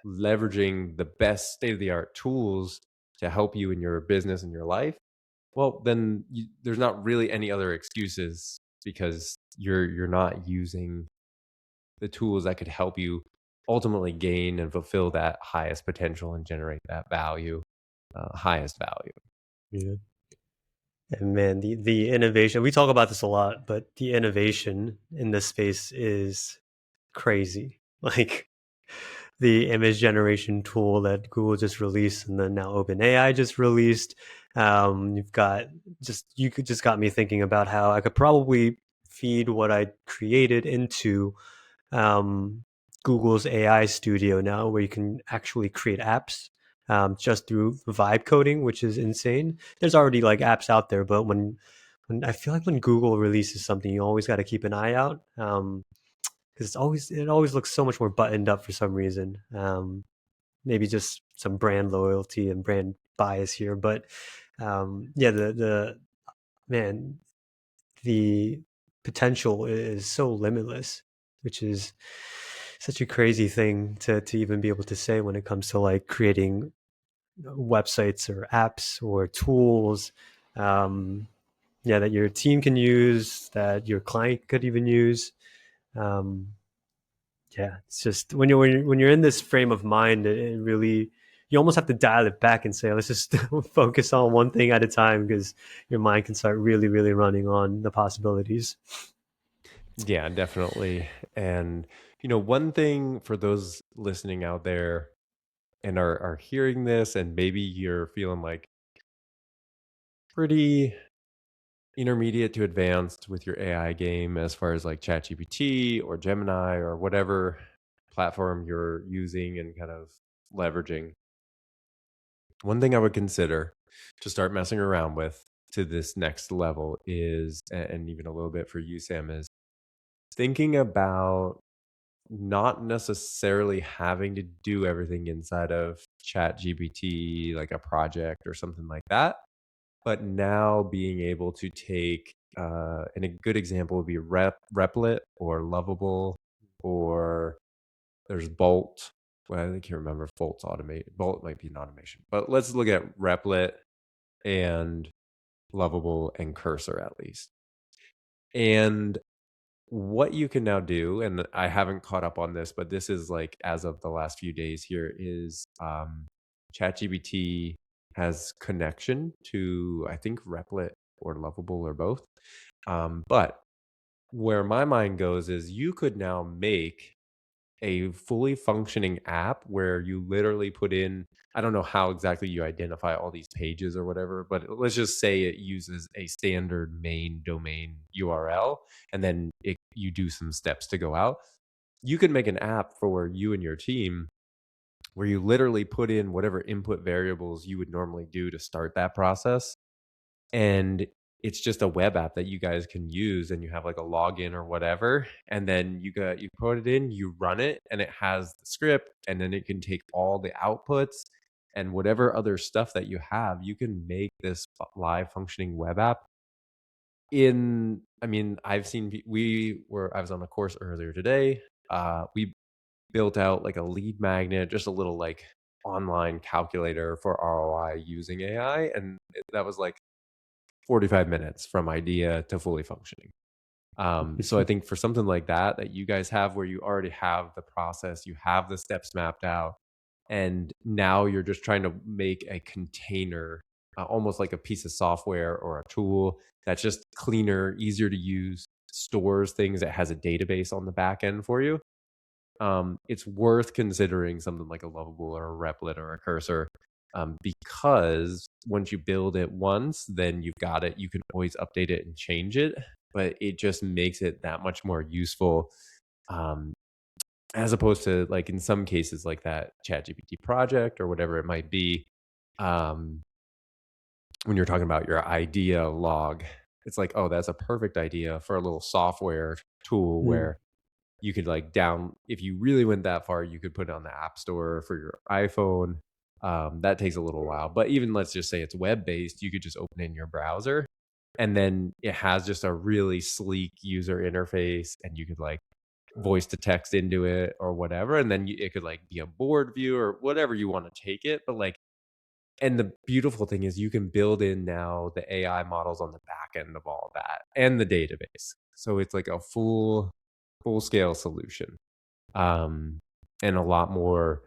leveraging the best state of the art tools to help you in your business and your life, well, then there's not really any other excuses because you're not using the tools that could help you ultimately gain and fulfill that highest potential and generate that value, highest value. Yeah. And man, the innovation, we talk about this a lot, but the innovation in this space is crazy. Like the image generation tool that Google just released and then now OpenAI just released. You've got you could just got me thinking about how I could probably feed what I created into um, Google's AI Studio now, where you can actually create apps just through vibe coding, which is insane. There's already like apps out there, but when I feel like when Google releases something, you always got to keep an eye out because it always looks so much more buttoned up for some reason. Maybe just some brand loyalty and brand bias here, but yeah, the man, the potential is so limitless, which is such a crazy thing to even be able to say when it comes to like creating websites or apps or tools. Um, yeah, that your team can use, that your client could even use. Um, yeah, it's just when you're in this frame of mind, it really you almost have to dial it back and say, let's just focus on one thing at a time because your mind can start really, really running on the possibilities. Yeah, definitely. And one thing for those listening out there and are hearing this, and maybe you're feeling like pretty intermediate to advanced with your AI game as far as like ChatGPT or Gemini or whatever platform you're using and kind of leveraging. One thing I would consider to start messing around with to this next level is, and even a little bit for you, Sam, is thinking about not necessarily having to do everything inside of ChatGPT, like a project or something like that, but now being able to take, and a good example would be Replit or Lovable, or there's Bolt. Well, I can't remember if Bolt's automated. Bolt might be an automation, but let's look at Replit and Lovable and Cursor at least. And what you can now do, and I haven't caught up on this, but this is like as of the last few days here, is ChatGPT has connection to, I think, Replit or Lovable or both. But where my mind goes is you could now make a fully functioning app where you literally put in, I don't know how exactly you identify all these pages or whatever, but let's just say it uses a standard main domain URL, and then you do some steps to go out. You can make an app for you and your team where you literally put in whatever input variables you would normally do to start that process, and it's just a web app that you guys can use, and you have like a login or whatever, and then you put it in, you run it, and it has the script, and then it can take all the outputs and whatever other stuff that you have, you can make this live functioning web app in, I mean, I've seen I was on a course earlier today. We built out like a lead magnet, just a little like online calculator for ROI using AI, and that was like 45 minutes from idea to fully functioning. So I think for something like that, that you guys have where you already have the process, you have the steps mapped out, and now you're just trying to make a container, almost like a piece of software or a tool that's just cleaner, easier to use, stores things, that has a database on the back end for you. It's worth considering something like a Lovable or a Replit or a Cursor, because once you build it once, then you've got it. You can always update it and change it, but it just makes it that much more useful, um, as opposed to like in some cases like that ChatGPT project or whatever it might be. Um, when you're talking about your idea log, it's like, oh, that's a perfect idea for a little software tool Mm, where you could like down, if you really went that far, you could put it on the app store for your iPhone. That takes a little while, but even let's just say it's web based, you could just open it in your browser, and then it has just a really sleek user interface, and you could like voice to text into it or whatever, and then it could like be a board view or whatever you want to take it. But like, and the beautiful thing is you can build in now the AI models on the back end of all that and the database. So it's like a full scale solution. Um, and a lot more,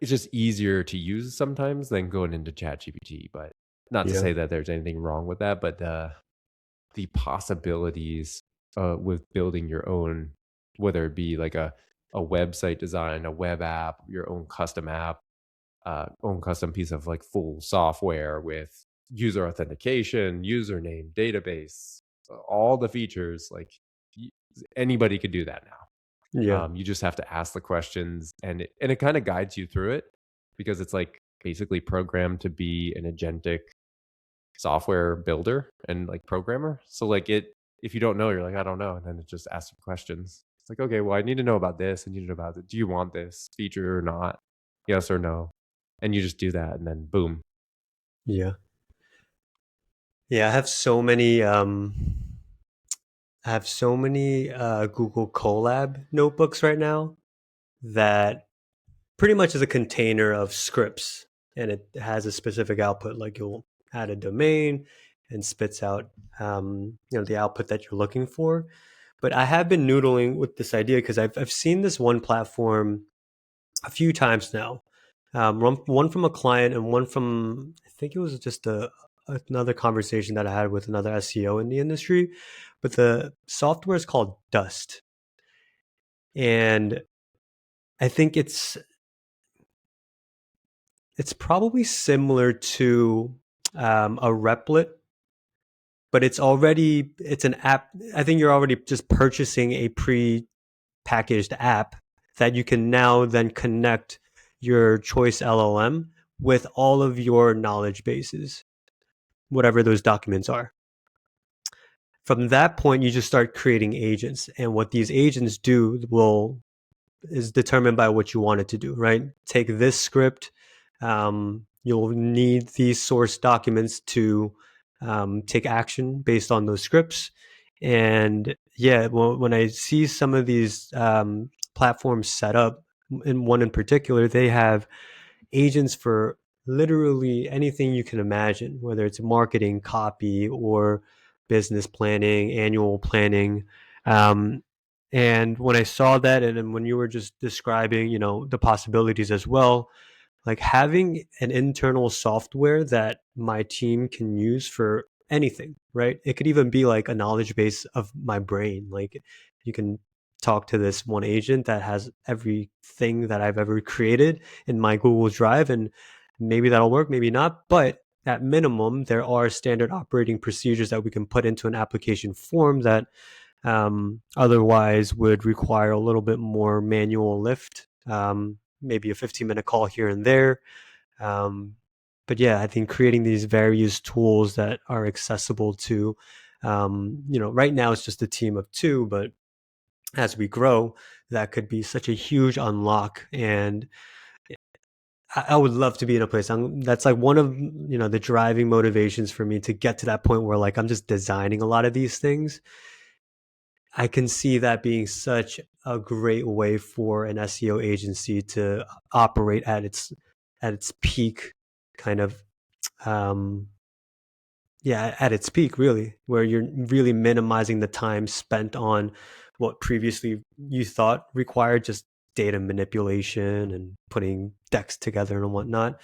it's just easier to use sometimes than going into ChatGPT. But not to yeah, say that there's anything wrong with that, but the possibilities with building your own, whether it be like a website design, a web app, your own custom app, own custom piece of like full software with user authentication, username, database, all the features. Like y- anybody could do that now. yeah, You just have to ask the questions, and it kind of guides you through it, because it's like basically programmed to be an agentic software builder and like programmer. So like if you don't know, you're like, I don't know, and then it just asks you questions. It's like, okay, well, I need to know about this, and you need to know about it. Do you want this feature or not? Yes or no? And you just do that, and then boom. yeah, yeah. I have so many Google Colab notebooks right now that pretty much is a container of scripts, and it has a specific output. Like you'll add a domain and spits out the output that you're looking for. But I have been noodling with this idea because I've seen this one platform a few times now. One from a client and one from, I think it was just another conversation that I had with another SEO in the industry. But the software is called Dust, and I think it's probably similar to a Replit, but it's an app. I think you're already just purchasing a pre-packaged app that you can now then connect your choice LLM with all of your knowledge bases, whatever those documents are. From that point, you just start creating agents, and what these agents do will is determined by what you want it to do, right? Take this script. You'll need these source documents to take action based on those scripts. And yeah, well, when I see some of these platforms set up, in one in particular, they have agents for literally anything you can imagine, whether it's marketing, copy, or business planning, annual planning. Um, and when I saw that, and then when you were just describing, the possibilities as well, like having an internal software that my team can use for anything, right? It could even be like a knowledge base of my brain. Like you can talk to this one agent that has everything that I've ever created in my Google Drive, and maybe that'll work, maybe not. But at minimum, there are standard operating procedures that we can put into an application form that otherwise would require a little bit more manual lift, maybe a 15-minute call here and there. Um, but yeah, I think creating these various tools that are accessible to, right now it's just a team of two, but as we grow, that could be such a huge unlock. And I would love to be in a place. That's like one of the driving motivations for me to get to that point where like I'm just designing a lot of these things. I can see that being such a great way for an SEO agency to operate at its peak, kind of, um, yeah, at its peak, really, where you're really minimizing the time spent on what previously you thought required just data manipulation and putting decks together and whatnot,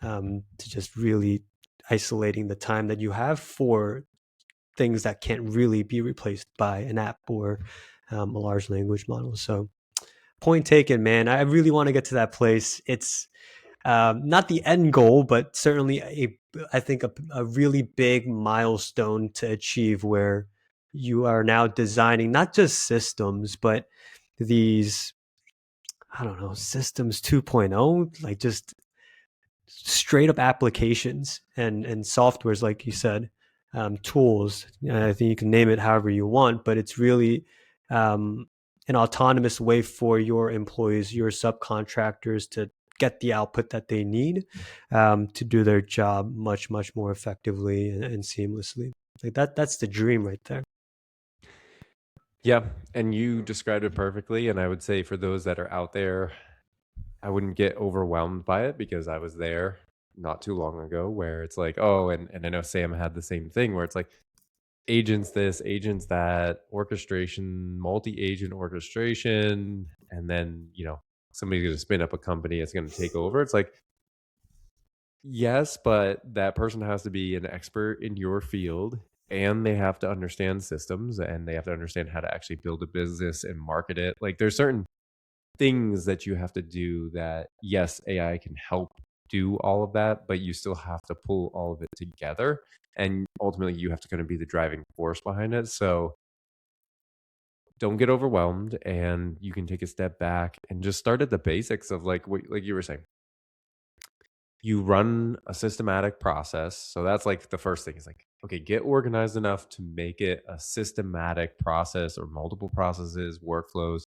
to just really isolating the time that you have for things that can't really be replaced by an app or a large language model. So, point taken, man. I really want to get to that place. It's not the end goal, but certainly I think a really big milestone to achieve where you are now designing not just systems, but these, I don't know, systems 2.0, like just straight up applications and softwares, like you said, tools. I think you can name it however you want, but it's really um, an autonomous way for your employees, your subcontractors, to get the output that they need, to do their job much, much more effectively and seamlessly. Like that's the dream right there. Yeah, and you described it perfectly. And I would say for those that are out there, I wouldn't get overwhelmed by it because I was there not too long ago where it's like, oh, and I know Sam had the same thing where it's like agents this, agents that, orchestration, multi-agent orchestration, and then, somebody's gonna spin up a company, it's gonna take over. It's like, yes, but that person has to be an expert in your field and they have to understand systems and they have to understand how to actually build a business and market it. Like there's certain things that you have to do that, yes, AI can help do all of that, but you still have to pull all of it together. And ultimately, you have to kind of be the driving force behind it. So don't get overwhelmed, and you can take a step back and just start at the basics of like you were saying. You run a systematic process. So that's like the first thing is like, okay, get organized enough to make it a systematic process or multiple processes, workflows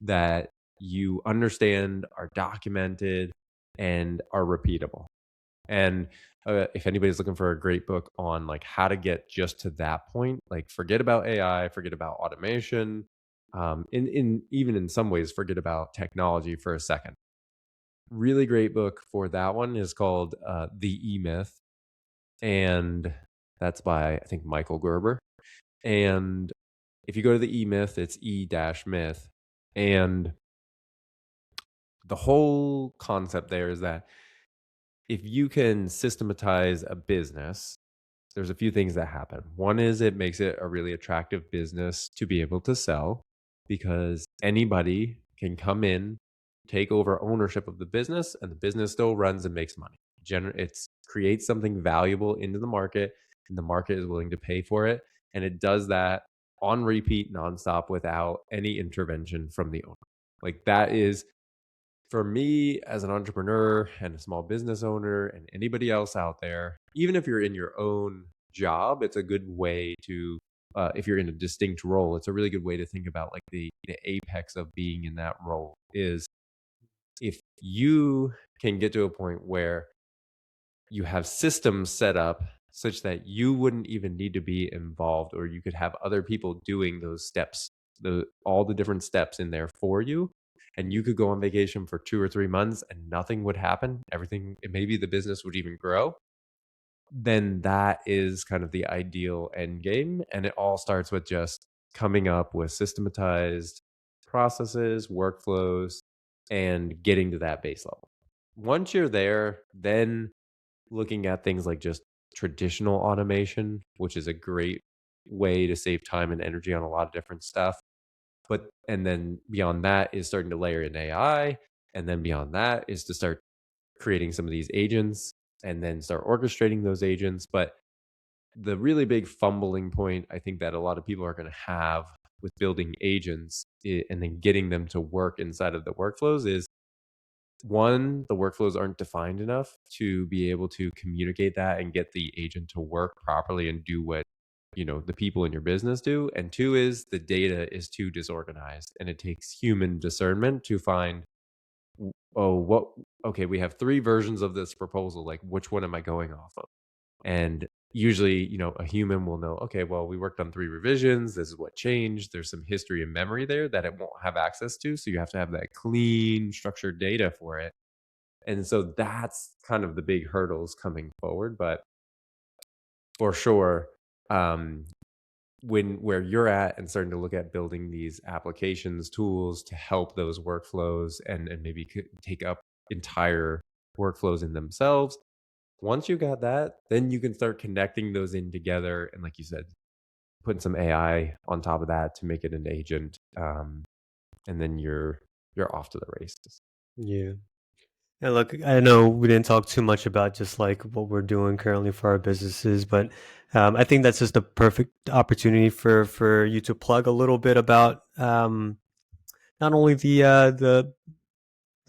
that you understand, are documented, and are repeatable. And if anybody's looking for a great book on like how to get just to that point, like forget about AI, forget about automation, in even in some ways, forget about technology for a second. Really great book for that one is called The E Myth, and that's by I think Michael Gerber. And if you go to the E Myth, it's E dash myth, and the whole concept there is that if you can systematize a business, there's a few things that happen. One is it makes it a really attractive business to be able to sell because anybody can come in, take over ownership of the business, and the business still runs and makes money. It creates something valuable into the market, and the market is willing to pay for it. And it does that on repeat, nonstop, without any intervention from the owner. Like that is for me as an entrepreneur and a small business owner and anybody else out there, even if you're in your own job, it's a good way to, if you're in a distinct role, it's a really good way to think about like the apex of being in that role is if you can get to a point where you have systems set up such that you wouldn't even need to be involved or you could have other people doing those steps, all the different steps in there for you, and you could go on vacation for 2 or 3 months and nothing would happen, everything, maybe the business would even grow, then that is kind of the ideal end game. And it all starts with just coming up with systematized processes, workflows, and getting to that base level. Once you're there, then looking at things like just traditional automation, which is a great way to save time and energy on a lot of different stuff. But and then beyond that is starting to layer in AI. And then beyond that is to start creating some of these agents and then start orchestrating those agents. But the really big fumbling point I think that a lot of people are going to have with building agents and then getting them to work inside of the workflows is one, the workflows aren't defined enough to be able to communicate that and get the agent to work properly and do what the people in your business do. And two is the data is too disorganized and it takes human discernment to find oh what okay, we have three versions of this proposal, like which one am I going off of? And usually, a human will know, okay, well, we worked on three revisions. This is what changed. There's some history and memory there that it won't have access to. So you have to have that clean, structured data for it. And so that's kind of the big hurdles coming forward. But for sure, um, when where you're at and starting to look at building these applications, tools to help those workflows and maybe take up entire workflows in themselves. Once you got that, then you can start connecting those in together, and like you said, putting some AI on top of that to make it an agent, and then you're off to the races. Yeah. And look, I know we didn't talk too much about just like what we're doing currently for our businesses, but I think that's just the perfect opportunity for you to plug a little bit about not only the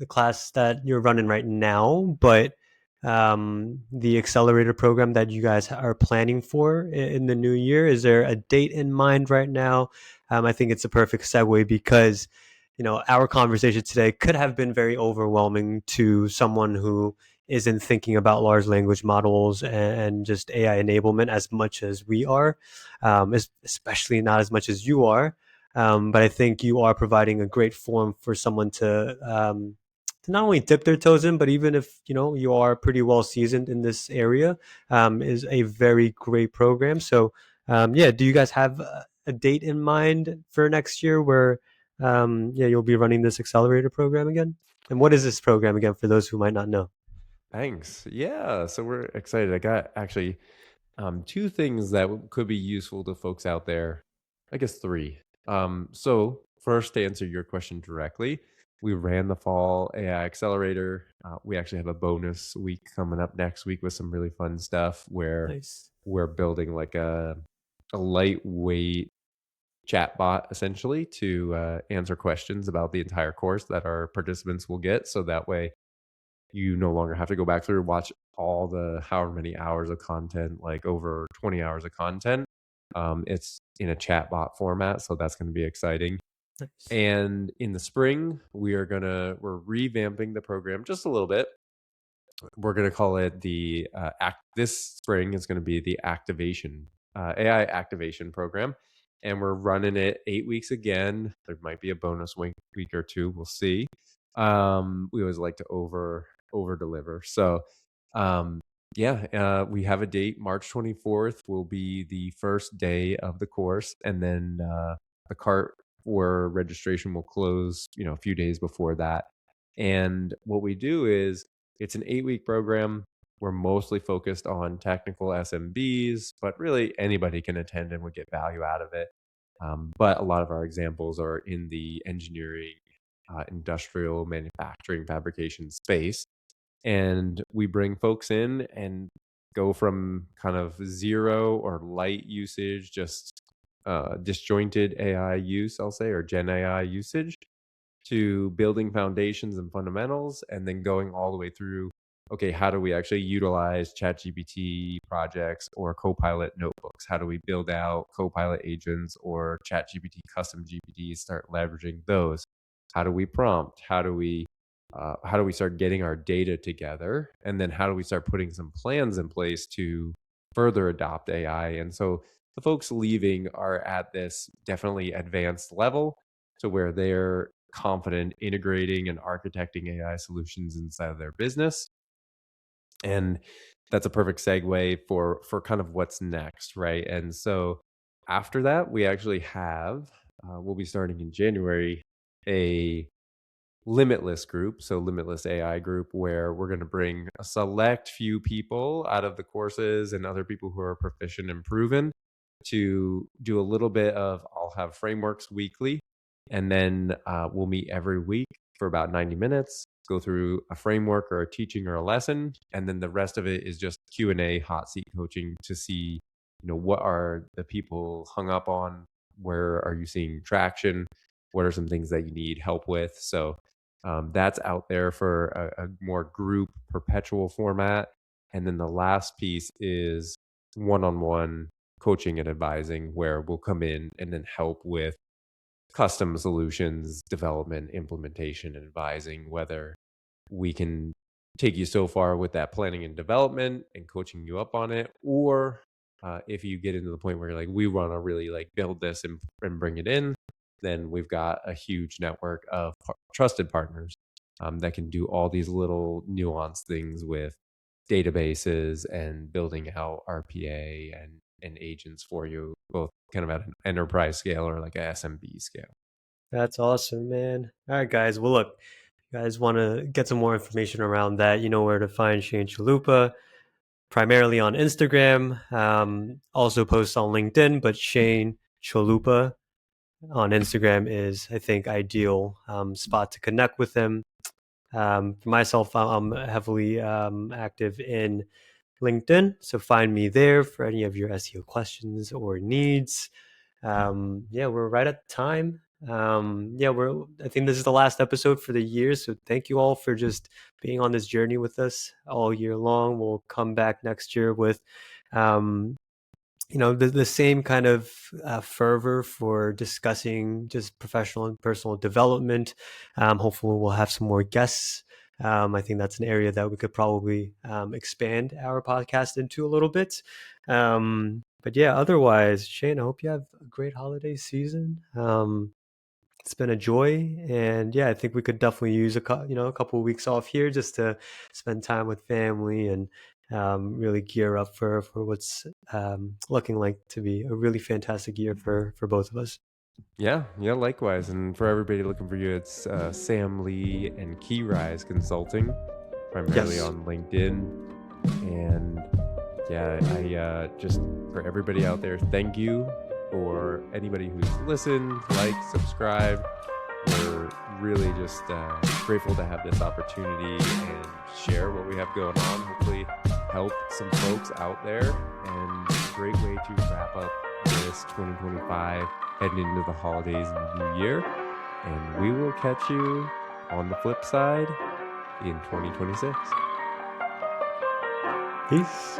class that you're running right now, but the accelerator program that you guys are planning for in the new year. Is there a date in mind right now? I think it's a perfect segue because our conversation today could have been very overwhelming to someone who isn't thinking about large language models and just AI enablement as much as we are, especially not as much as you are. But I think you are providing a great forum for someone to not only dip their toes in, but even if you are pretty well seasoned in this area, is a very great program. So, yeah, do you guys have a date in mind for next year where, yeah, you'll be running this accelerator program again? And what is this program again for those who might not know? Thanks. Yeah, so we're excited. I got actually two things that could be useful to folks out there. I guess three. So first, to answer your question directly, we ran the fall AI accelerator. We actually have a bonus week coming up next week with some really fun stuff where Nice. we're building like a lightweight chatbot essentially to answer questions about the entire course that our participants will get. So that way you no longer have to go back through and watch all the however many hours of content, like over 20 hours of content. It's in a chatbot format, so that's going to be exciting. Nice. And in the spring, we're revamping the program just a little bit. We're gonna call it the act. This spring is going to be the activation AI activation program, and we're running it 8 weeks again. There might be a bonus week or two. We'll see. We always like to over deliver. So, um, yeah, we have a date. March 24th will be the first day of the course, and then the cart for registration will close. A few days before that. And what we do is it's an 8 week program. We're mostly focused on technical SMBs, but really anybody can attend and would get value out of it. But a lot of our examples are in the engineering, industrial manufacturing, fabrication space. And we bring folks in and go from kind of zero or light usage, just disjointed AI use, I'll say, or Gen AI usage, to building foundations and fundamentals and then going all the way through, okay, how do we actually utilize ChatGPT projects or Copilot notebooks? How do we build out Copilot agents or ChatGPT custom GPTs, start leveraging those? How do we prompt? How do we start getting our data together? And then how do we start putting some plans in place to further adopt AI? And so the folks leaving are at this definitely advanced level to where they're confident integrating and architecting AI solutions inside of their business. And that's a perfect segue for kind of what's next, right? And so after that, we actually have, we'll be starting in January, a limitless group, so limitless AI group, where we're going to bring a select few people out of the courses and other people who are proficient and proven to do a little bit of, I'll have frameworks weekly, and then we'll meet every week for about 90 minutes, go through a framework or a teaching or a lesson, and then the rest of it is just Q&A, hot seat coaching to see, what are the people hung up on, where are you seeing traction, what are some things that you need help with. So that's out there for a more group perpetual format. And then the last piece is one-on-one coaching and advising, where we'll come in and then help with custom solutions, development, implementation, and advising, whether we can take you so far with that planning and development and coaching you up on it, or if you get into the point where you're like, we want to really like build this and bring it in, then we've got a huge network of trusted partners that can do all these little nuanced things with databases and building out RPA and agents for you, both kind of at an enterprise scale or like a SMB scale. That's awesome, man. All right, guys. Well, look, you guys want to get some more information around that, you know where to find Shane Chalupa, primarily on Instagram. Also posts on LinkedIn, but Shane Chalupa on Instagram is, I think, ideal spot to connect with him. For myself, I'm heavily active in LinkedIn, so find me there for any of your SEO questions or needs. Yeah, we're right at time. Yeah, I think this is the last episode for the year, so thank you all for just being on this journey with us all year long. We'll come back next year with the same kind of fervor for discussing just professional and personal development. Hopefully we'll have some more guests. I think that's an area that we could probably expand our podcast into a little bit. But yeah, otherwise, Shane, I hope you have a great holiday season. It's been a joy, and yeah, I think we could definitely use a couple of weeks off here just to spend time with family and really gear up for what's looking like to be a really fantastic year for both of us. Yeah, likewise. And for everybody looking for you, it's Sam Lee and Key Rise Consulting, primarily Yes. on LinkedIn. And yeah, I just, for everybody out there, thank you for anybody who's listened, liked, subscribed. We're really just grateful to have this opportunity and share what we have going on. Hopefully help some folks out there, and a great way to wrap up this 2025 heading into the holidays and the new year. And we will catch you on the flip side in 2026. Peace.